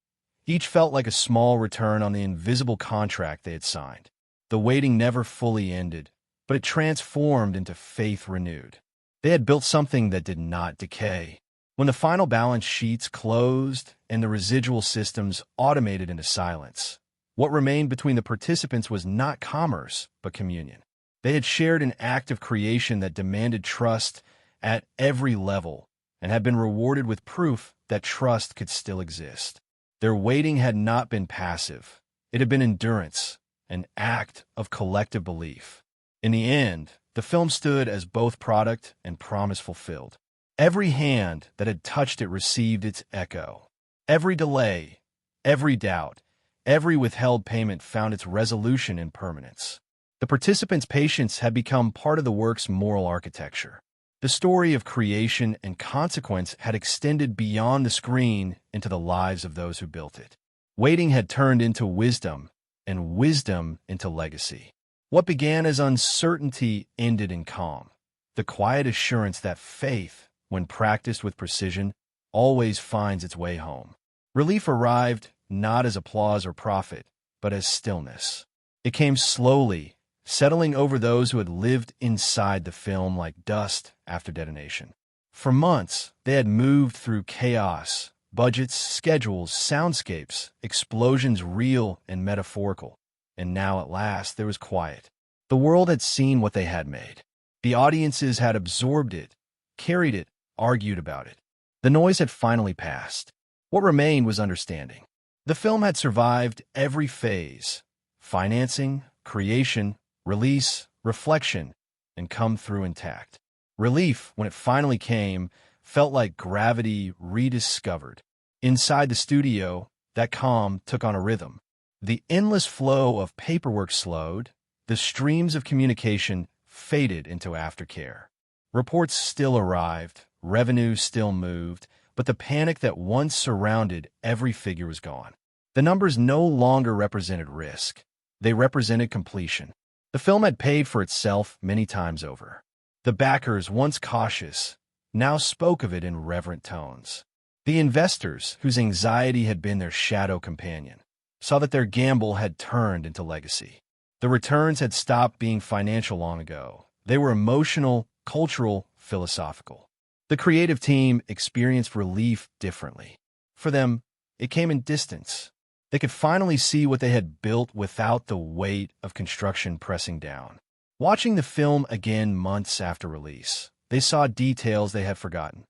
Each felt like a small return on the invisible contract they had signed. The waiting never fully ended, but it transformed into faith renewed. They had built something that did not decay. When the final balance sheets closed and the residual systems automated into silence, what remained between the participants was not commerce, but communion. They had shared an act of creation that demanded trust at every level and had been rewarded with proof that trust could still exist. Their waiting had not been passive. It had been endurance, an act of collective belief. In the end, the film stood as both product and promise fulfilled. Every hand that had touched it received its echo. Every delay, every doubt, every withheld payment found its resolution in permanence. The participants' patience had become part of the work's moral architecture. The story of creation and consequence had extended beyond the screen into the lives of those who built it. Waiting had turned into wisdom, and wisdom into legacy. What began as uncertainty ended in calm, the quiet assurance that faith, when practiced with precision, always finds its way home. Relief arrived not as applause or profit, but as stillness. It came slowly, settling over those who had lived inside the film like dust after detonation. For months, they had moved through chaos, budgets, schedules, soundscapes, explosions real and metaphorical. And now at last there was quiet. The world had seen what they had made. The audiences had absorbed it, carried it, argued about it. The noise had finally passed. What remained was understanding. The film had survived every phase: financing, creation, release, reflection, and come through intact. Relief, when it finally came, felt like gravity rediscovered. Inside the studio, that calm took on a rhythm. The endless flow of paperwork slowed, the streams of communication faded into aftercare. Reports still arrived, revenue still moved, but the panic that once surrounded every figure was gone. The numbers no longer represented risk. They represented completion. The film had paid for itself many times over. The backers, once cautious, now spoke of it in reverent tones. The investors, whose anxiety had been their shadow companion, saw that their gamble had turned into legacy. The returns had stopped being financial long ago. They were emotional, cultural, philosophical. The creative team experienced relief differently. For them, it came in distance. They could finally see what they had built without the weight of construction pressing down. Watching the film again months after release, they saw details they had forgotten.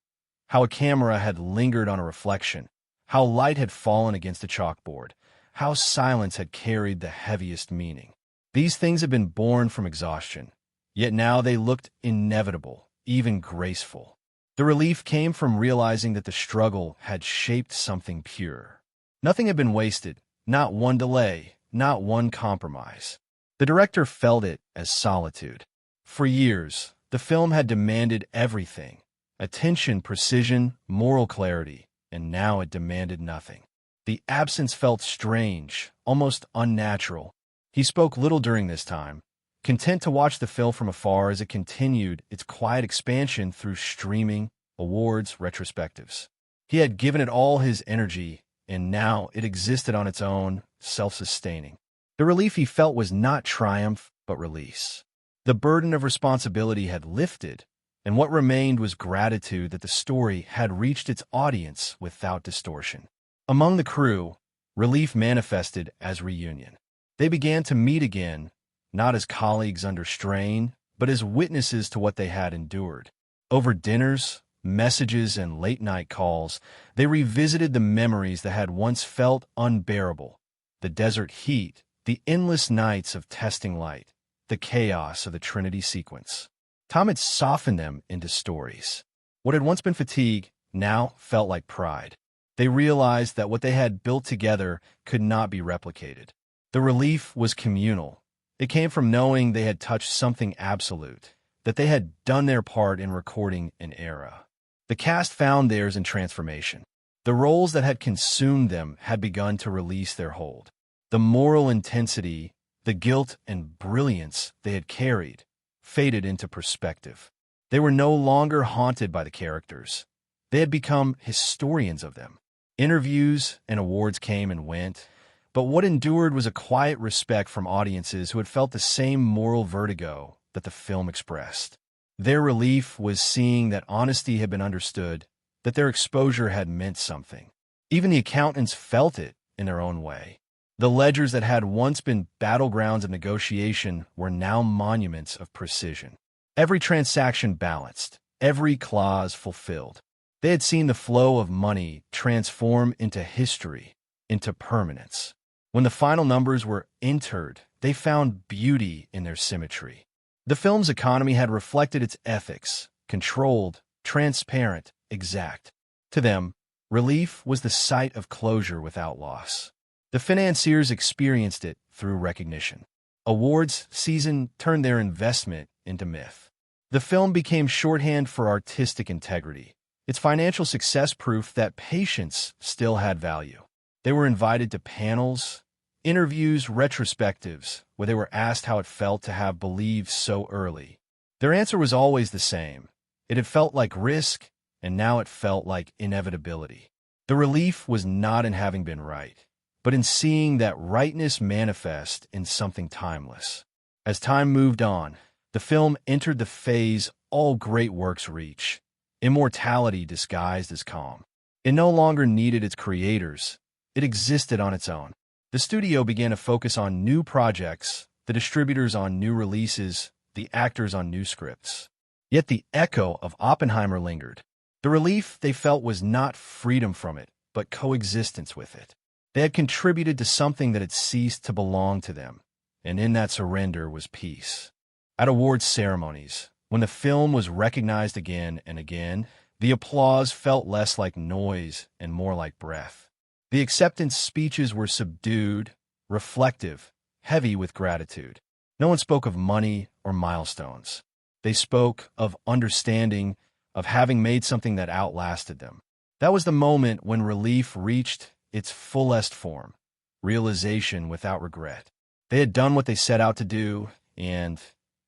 How a camera had lingered on a reflection, how light had fallen against a chalkboard, how silence had carried the heaviest meaning. These things had been born from exhaustion, yet now they looked inevitable, even graceful. The relief came from realizing that the struggle had shaped something pure. Nothing had been wasted, not one delay, not one compromise. The director felt it as solitude. For years, the film had demanded everything: attention, precision, moral clarity, and now it demanded nothing. The absence felt strange, almost unnatural. He spoke little during this time, content to watch the film from afar as it continued its quiet expansion through streaming, awards, retrospectives. He had given it all his energy, and now it existed on its own, self-sustaining. The relief he felt was not triumph, but release. The burden of responsibility had lifted, and what remained was gratitude that the story had reached its audience without distortion. Among the crew, relief manifested as reunion. They began to meet again, not as colleagues under strain, but as witnesses to what they had endured. Over dinners, messages, and late-night calls, they revisited the memories that had once felt unbearable: the desert heat, the endless nights of testing light, the chaos of the Trinity sequence. Tom had softened them into stories. What had once been fatigue now felt like pride. They realized that what they had built together could not be replicated. The relief was communal. It came from knowing they had touched something absolute, that they had done their part in recording an era. The cast found theirs in transformation. The roles that had consumed them had begun to release their hold. The moral intensity, the guilt and brilliance they had carried, faded into perspective. They were no longer haunted by the characters. They had become historians of them. Interviews and awards came and went, but what endured was a quiet respect from audiences who had felt the same moral vertigo that the film expressed. Their relief was seeing that honesty had been understood, that their exposure had meant something. Even the accountants felt it in their own way. The ledgers that had once been battlegrounds of negotiation were now monuments of precision. Every transaction balanced, every clause fulfilled. They had seen the flow of money transform into history, into permanence. When the final numbers were entered, they found beauty in their symmetry. The film's economy had reflected its ethics: controlled, transparent, exact. To them, relief was the sight of closure without loss. The financiers experienced it through recognition. Awards season turned their investment into myth. The film became shorthand for artistic integrity, its financial success proof that patience still had value. They were invited to panels, interviews, retrospectives, where they were asked how it felt to have believed so early. Their answer was always the same. It had felt like risk, and now it felt like inevitability. The relief was not in having been right, but in seeing that rightness manifest in something timeless. As time moved on, the film entered the phase all great works reach, immortality disguised as calm. It no longer needed its creators. It existed on its own. The studio began to focus on new projects, the distributors on new releases, the actors on new scripts. Yet the echo of Oppenheimer lingered. The relief they felt was not freedom from it, but coexistence with it. They had contributed to something that had ceased to belong to them, and in that surrender was peace. At awards ceremonies, when the film was recognized again and again, the applause felt less like noise and more like breath. The acceptance speeches were subdued, reflective, heavy with gratitude. No one spoke of money or milestones. They spoke of understanding, of having made something that outlasted them. That was the moment when relief reached its fullest form, realization without regret. They had done what they set out to do, and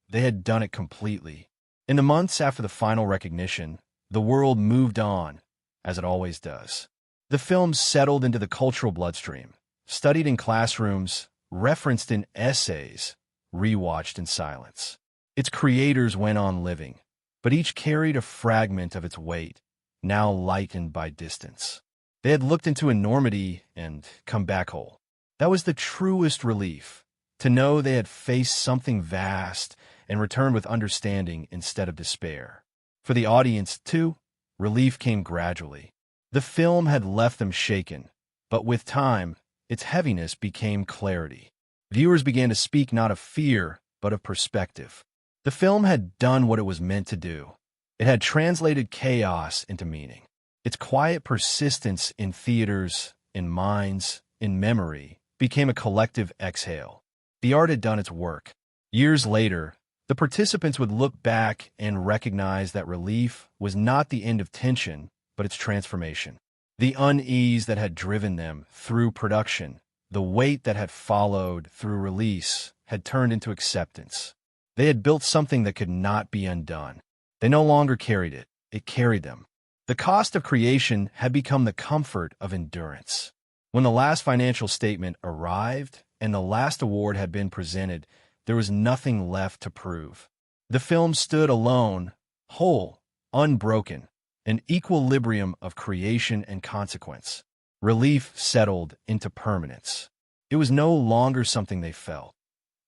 they had done it completely. In the months after the final recognition, the world moved on, as it always does. The film settled into the cultural bloodstream, studied in classrooms, referenced in essays, rewatched in silence. Its creators went on living, but each carried a fragment of its weight, now lightened by distance. They had looked into enormity and come back whole. That was the truest relief, to know they had faced something vast and returned with understanding instead of despair. For the audience, too, relief came gradually. The film had left them shaken, but with time, its heaviness became clarity. Viewers began to speak not of fear, but of perspective. The film had done what it was meant to do. It had translated chaos into meaning. Its quiet persistence in theaters, in minds, in memory, became a collective exhale. The art had done its work. Years later, the participants would look back and recognize that relief was not the end of tension, but its transformation. The unease that had driven them through production, the weight that had followed through release, had turned into acceptance. They had built something that could not be undone. They no longer carried it. It carried them. The cost of creation had become the comfort of endurance. When the last financial statement arrived and the last award had been presented, there was nothing left to prove. The film stood alone, whole, unbroken, an equilibrium of creation and consequence. Relief settled into permanence. It was no longer something they felt.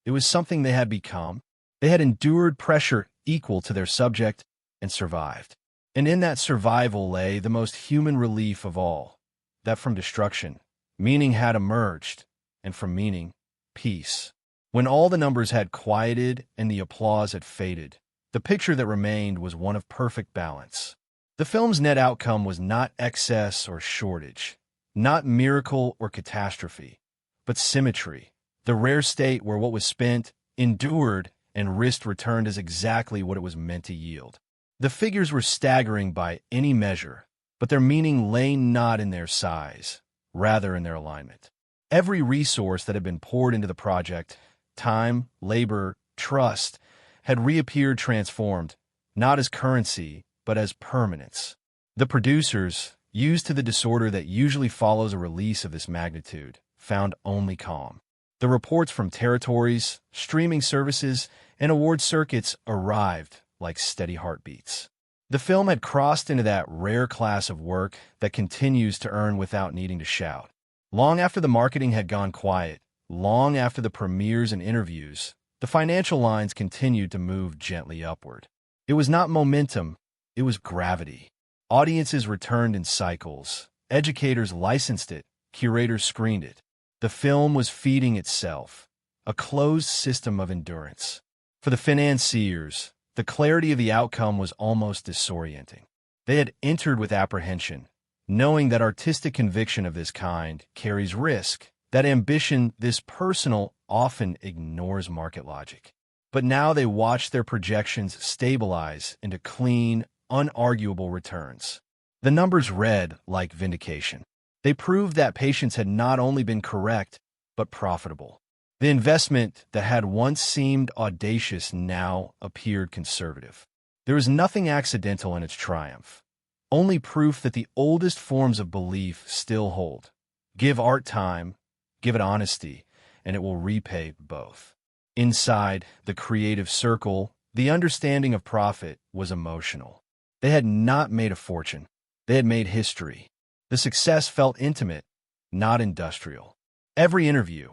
It was something they had become. They had endured pressure equal to their subject and survived. And in that survival lay the most human relief of all, that from destruction, meaning had emerged, and from meaning, peace. When all the numbers had quieted and the applause had faded, the picture that remained was one of perfect balance. The film's net outcome was not excess or shortage, not miracle or catastrophe, but symmetry, the rare state where what was spent, endured, and risked returned as exactly what it was meant to yield. The figures were staggering by any measure, but their meaning lay not in their size, rather in their alignment. Every resource that had been poured into the project, time, labor, trust, had reappeared transformed, not as currency, but as permanence. The producers, used to the disorder that usually follows a release of this magnitude, found only calm. The reports from territories, streaming services, and award circuits arrived like steady heartbeats. The film had crossed into that rare class of work that continues to earn without needing to shout. Long after the marketing had gone quiet, long after the premieres and interviews, the financial lines continued to move gently upward. It was not momentum, it was gravity. Audiences returned in cycles. Educators licensed it, curators screened it. The film was feeding itself, a closed system of endurance. For the financiers, the clarity of the outcome was almost disorienting. They had entered with apprehension, knowing that artistic conviction of this kind carries risk, that ambition, this personal, often ignores market logic. But now they watched their projections stabilize into clean, unarguable returns. The numbers read like vindication. They proved that patience had not only been correct, but profitable. The investment that had once seemed audacious now appeared conservative. There was nothing accidental in its triumph, only proof that the oldest forms of belief still hold. Give art time, give it honesty, and it will repay both. Inside the creative circle, the understanding of profit was emotional. They had not made a fortune. They had made history. The success felt intimate, not industrial. Every interview,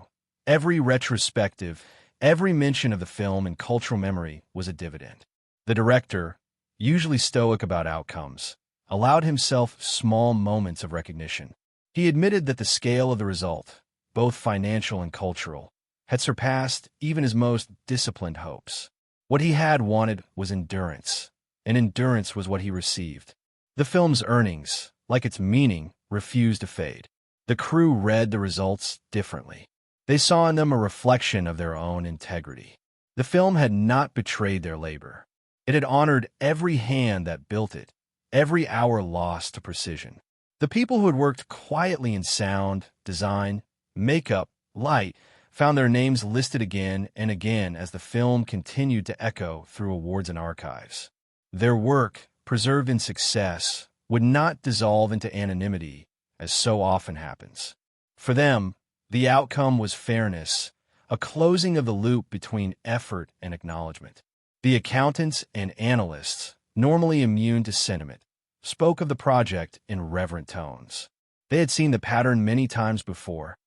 every retrospective, every mention of the film in cultural memory was a dividend. The director, usually stoic about outcomes, allowed himself small moments of recognition. He admitted that the scale of the result, both financial and cultural, had surpassed even his most disciplined hopes. What he had wanted was endurance, and endurance was what he received. The film's earnings, like its meaning, refused to fade. The crew read the results differently. They saw in them a reflection of their own integrity. The film had not betrayed their labor. It had honored every hand that built it, every hour lost to precision. The people who had worked quietly in sound, design, makeup, light, found their names listed again and again as the film continued to echo through awards and archives. Their work, preserved in success, would not dissolve into anonymity, as so often happens. For them, the outcome was fairness, a closing of the loop between effort and acknowledgement. The accountants and analysts, normally immune to sentiment, spoke of the project in reverent tones. They had seen the pattern many times before,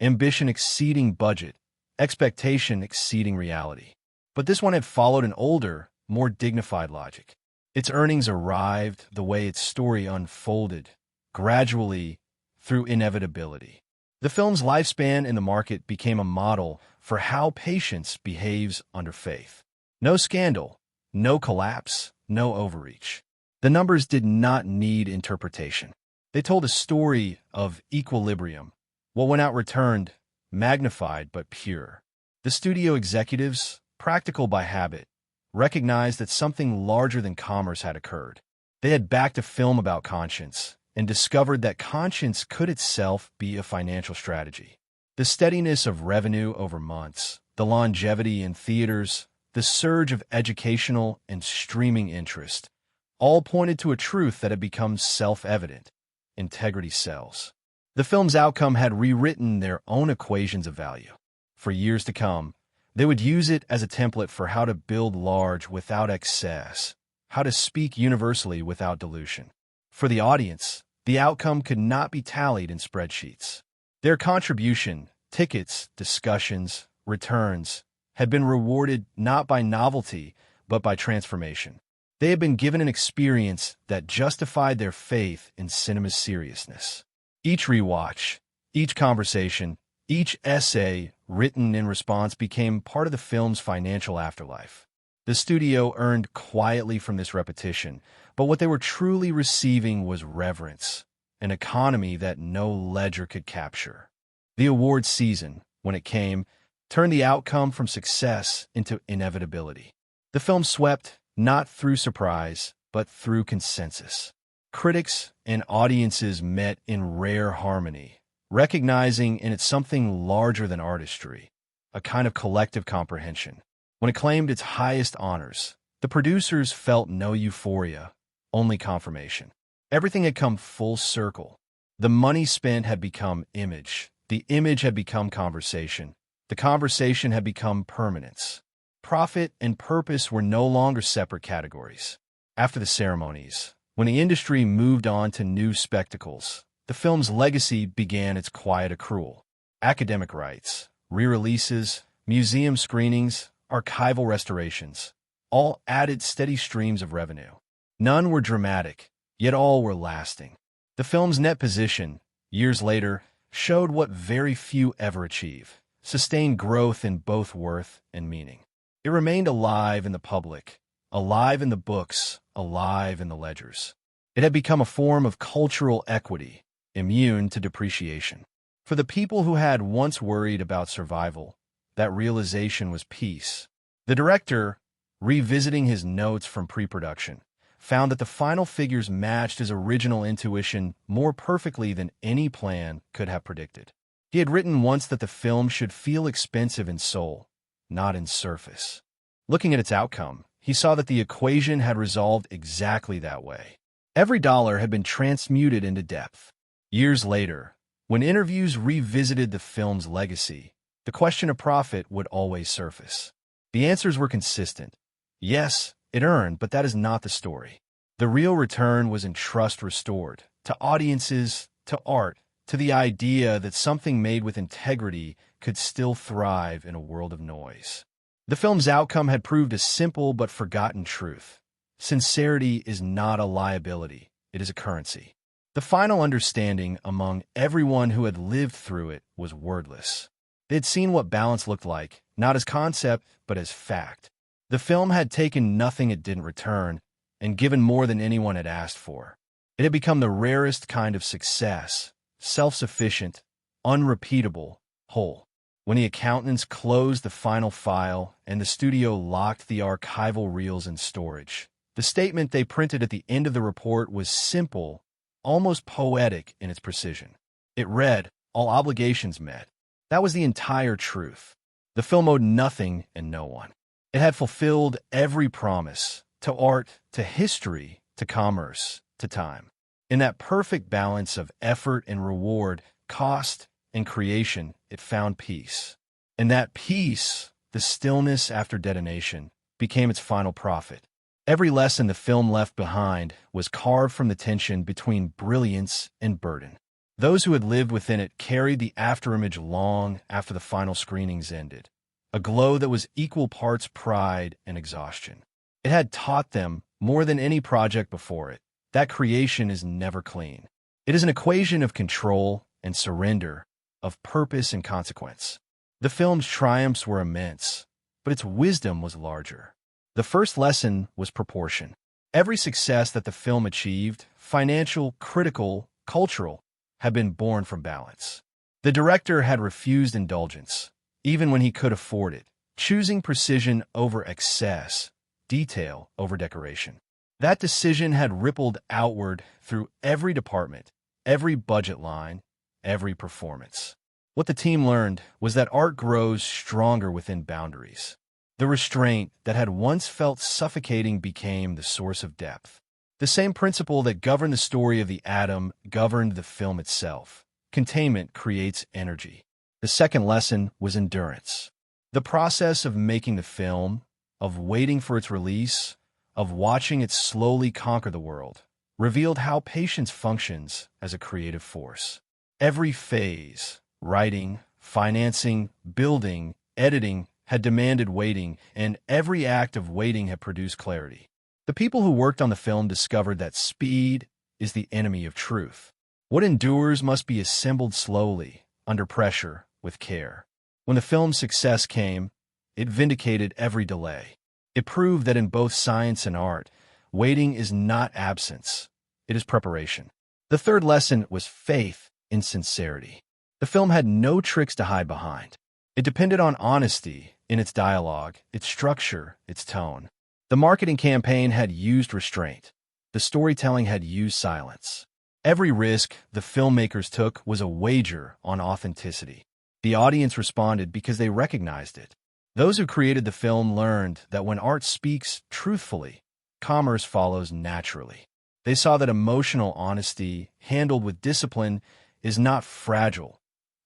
ambition exceeding budget, expectation exceeding reality. But this one had followed an older, more dignified logic. Its earnings arrived the way its story unfolded, gradually, through inevitability. The film's lifespan in the market became a model for how patience behaves under faith. No scandal, no collapse, no overreach. The numbers did not need interpretation. They told a story of equilibrium. What went out returned, magnified but pure. The studio executives, practical by habit, recognized that something larger than commerce had occurred. They had backed a film about conscience and discovered that conscience could itself be a financial strategy. The steadiness of revenue over months, the longevity in theaters, the surge of educational and streaming interest, all pointed to a truth that had become self-evident: integrity sells. The film's outcome had rewritten their own equations of value. For years to come, they would use it as a template for how to build large without excess, how to speak universally without dilution. For the audience, the outcome could not be tallied in spreadsheets. Their contribution, tickets, discussions, returns, had been rewarded not by novelty, but by transformation. They had been given an experience that justified their faith in cinema's seriousness. Each rewatch, each conversation, each essay written in response became part of the film's financial afterlife. The studio earned quietly from this repetition, but what they were truly receiving was reverence, an economy that no ledger could capture. The awards season, when it came, turned the outcome from success into inevitability. The film swept not through surprise, but through consensus. Critics and audiences met in rare harmony, recognizing in it something larger than artistry, a kind of collective comprehension. When it claimed its highest honors, the producers felt no euphoria, only confirmation. Everything had come full circle. The money spent had become image. The image had become conversation. The conversation had become permanence. Profit and purpose were no longer separate categories. After the ceremonies, when the industry moved on to new spectacles, the film's legacy began its quiet accrual. Academic rights, re-releases, museum screenings, archival restorations, all added steady streams of revenue. None were dramatic, yet all were lasting. The film's net position, years later, showed what very few ever achieve: sustained growth in both worth and meaning. It remained alive in the public, alive in the books, alive in the ledgers. It had become a form of cultural equity, immune to depreciation. For the people who had once worried about survival, that realization was peace. The director, revisiting his notes from pre-production, found that the final figures matched his original intuition more perfectly than any plan could have predicted. He had written once that the film should feel expensive in soul, not in surface. Looking at its outcome, he saw that the equation had resolved exactly that way. Every dollar had been transmuted into depth. Years later, when interviews revisited the film's legacy, the question of profit would always surface. The answers were consistent. Yes, it earned, but that is not the story. The real return was in trust restored, to audiences, to art, to the idea that something made with integrity could still thrive in a world of noise. The film's outcome had proved a simple but forgotten truth. Sincerity is not a liability, it is a currency. The final understanding among everyone who had lived through it was wordless. They had seen what balance looked like, not as concept, but as fact. The film had taken nothing it didn't return, and given more than anyone had asked for. It had become the rarest kind of success, self-sufficient, unrepeatable, whole. When the accountants closed the final file and the studio locked the archival reels in storage, the statement they printed at the end of the report was simple, almost poetic in its precision. It read, "All obligations met." That was the entire truth. The film owed nothing and no one. It had fulfilled every promise, to art, to history, to commerce, to time. In that perfect balance of effort and reward, cost and creation, it found peace. And that peace, the stillness after detonation, became its final profit. Every lesson the film left behind was carved from the tension between brilliance and burden. Those who had lived within it carried the afterimage long after the final screenings ended, a glow that was equal parts pride and exhaustion. It had taught them, more than any project before it, that creation is never clean. It is an equation of control and surrender, of purpose and consequence. The film's triumphs were immense, but its wisdom was larger. The first lesson was proportion. Every success that the film achieved, financial, critical, cultural, had been born from balance. The director had refused indulgence, even when he could afford it, choosing precision over excess, detail over decoration. That decision had rippled outward through every department, every budget line, every performance. What the team learned was that art grows stronger within boundaries. The restraint that had once felt suffocating became the source of depth. The same principle that governed the story of the atom governed the film itself. Containment creates energy. The second lesson was endurance. The process of making the film, of waiting for its release, of watching it slowly conquer the world, revealed how patience functions as a creative force. Every phase, writing, financing, building, editing, had demanded waiting, and every act of waiting had produced clarity. The people who worked on the film discovered that speed is the enemy of truth. What endures must be assembled slowly, under pressure, with care. When the film's success came, it vindicated every delay. It proved that in both science and art, waiting is not absence, it is preparation. The third lesson was faith in sincerity. The film had no tricks to hide behind. It depended on honesty in its dialogue, its structure, its tone. The marketing campaign had used restraint. The storytelling had used silence. Every risk the filmmakers took was a wager on authenticity. The audience responded because they recognized it. Those who created the film learned that when art speaks truthfully, commerce follows naturally. They saw that emotional honesty, handled with discipline, is not fragile.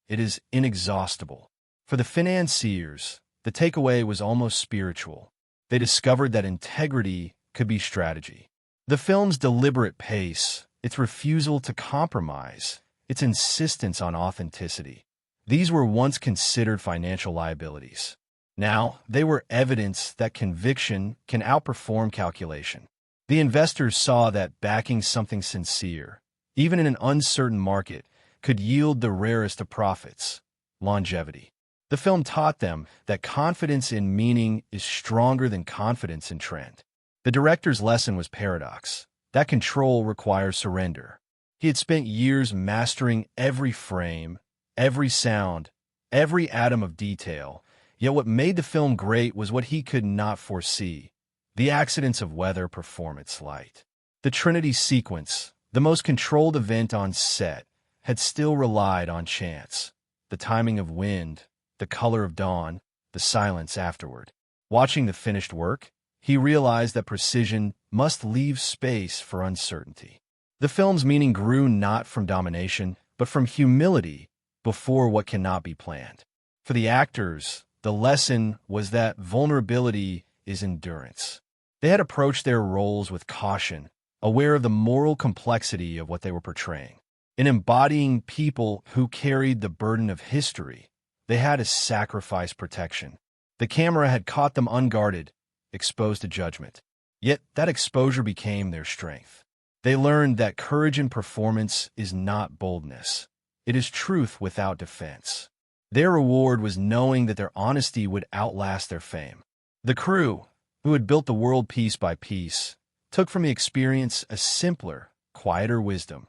It is inexhaustible. For the financiers, the takeaway was almost spiritual. They discovered that integrity could be strategy. The film's deliberate pace, its refusal to compromise, its insistence on authenticity, these were once considered financial liabilities. Now, they were evidence that conviction can outperform calculation. The investors saw that backing something sincere, even in an uncertain market, could yield the rarest of profits, longevity. The film taught them that confidence in meaning is stronger than confidence in trend. The director's lesson was paradox. that control requires surrender. He had spent years mastering every frame, every sound, every atom of detail, yet what made the film great was what he could not foresee: the accidents of weather, performance, light. The Trinity sequence, the most controlled event on set, had still relied on chance. The timing of wind, the color of dawn, the silence afterward. Watching the finished work, he realized that precision must leave space for uncertainty. The film's meaning grew not from domination, but from humility before what cannot be planned. For the actors, the lesson was that vulnerability is endurance. They had approached their roles with caution, aware of the moral complexity of what they were portraying. In embodying people who carried the burden of history, they had to sacrifice protection. The camera had caught them unguarded, exposed to judgment. Yet that exposure became their strength. They learned that courage in performance is not boldness. It is truth without defense. Their reward was knowing that their honesty would outlast their fame. The crew, who had built the world piece by piece, took from the experience a simpler, quieter wisdom.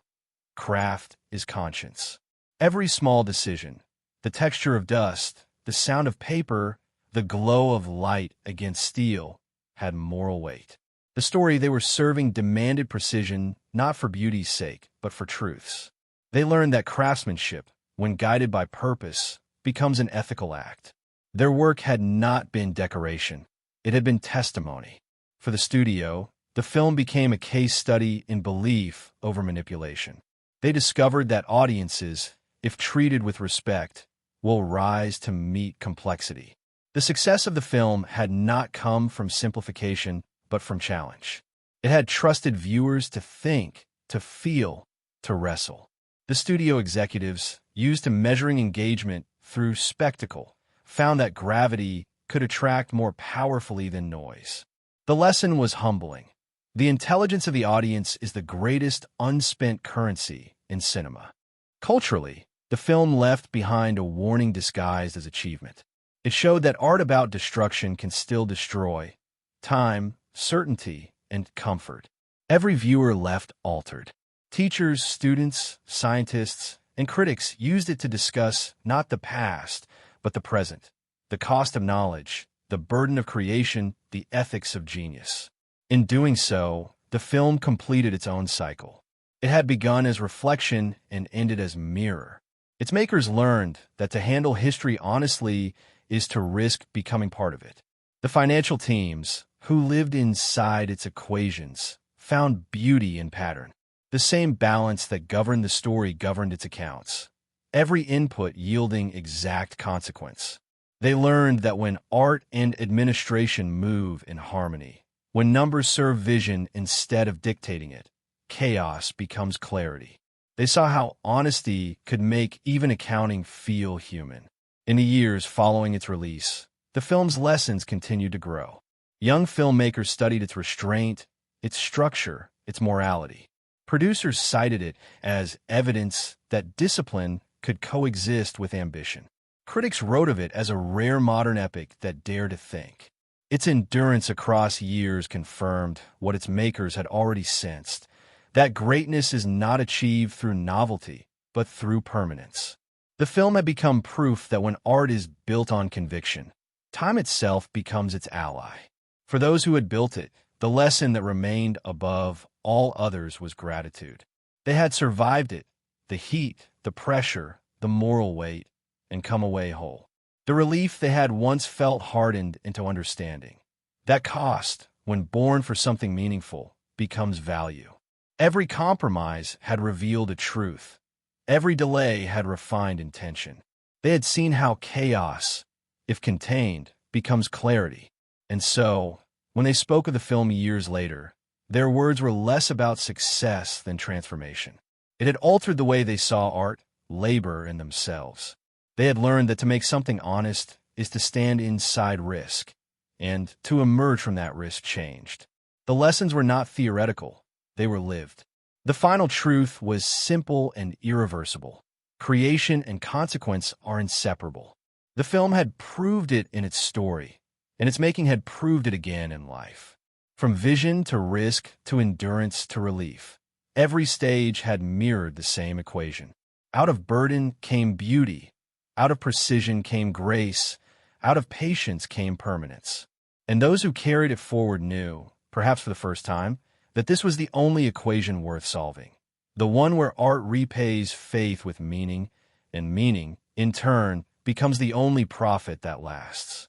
Craft is conscience. Every small decision, the texture of dust, the sound of paper, the glow of light against steel, had moral weight. The story they were serving demanded precision, not for beauty's sake, but for truth's. They learned that craftsmanship, when guided by purpose, becomes an ethical act. Their work had not been decoration. It had been testimony. For the studio, the film became a case study in belief over manipulation. They discovered that audiences, if treated with respect, will rise to meet complexity. The success of the film had not come from simplification, but from challenge. It had trusted viewers to think, to feel, to wrestle. The studio executives, used to measuring engagement through spectacle, found that gravity could attract more powerfully than noise. The lesson was humbling. The intelligence of the audience is the greatest unspent currency in cinema. Culturally, the film left behind a warning disguised as achievement. It showed that art about destruction can still destroy time, certainty, and comfort. Every viewer left altered. Teachers, students, scientists, and critics used it to discuss not the past, but the present, the cost of knowledge, the burden of creation, the ethics of genius. In doing so, the film completed its own cycle. It had begun as reflection and ended as mirror. Its makers learned that to handle history honestly is to risk becoming part of it. The financial teams, who lived inside its equations, found beauty in pattern. The same balance that governed the story governed its accounts, every input yielding exact consequence. They learned that when art and administration move in harmony, when numbers serve vision instead of dictating it, chaos becomes clarity. They saw how honesty could make even accounting feel human. In the years following its release, the film's lessons continued to grow. Young filmmakers studied its restraint, its structure, its morality. Producers cited it as evidence that discipline could coexist with ambition. Critics wrote of it as a rare modern epic that dared to think. Its endurance across years confirmed what its makers had already sensed, that greatness is not achieved through novelty, but through permanence. The film had become proof that when art is built on conviction, time itself becomes its ally. For those who had built it, the lesson that remained above all others was gratitude. They had survived it, the heat, the pressure, the moral weight, and come away whole. The relief they had once felt hardened into understanding. That cost, when born for something meaningful, becomes value. Every compromise had revealed a truth. Every delay had refined intention. They had seen how chaos, if contained, becomes clarity. And so, when they spoke of the film years later, their words were less about success than transformation. It had altered the way they saw art, labor, and themselves. They had learned that to make something honest is to stand inside risk, and to emerge from that risk changed. The lessons were not theoretical, they were lived. The final truth was simple and irreversible. Creation and consequence are inseparable. The film had proved it in its story, and its making had proved it again in life. From vision to risk to endurance to relief. Every stage had mirrored the same equation. Out of burden came beauty. Out of precision came grace. Out of patience came permanence. And those who carried it forward knew, perhaps for the first time, that this was the only equation worth solving. The one where art repays faith with meaning, and meaning, in turn, becomes the only profit that lasts.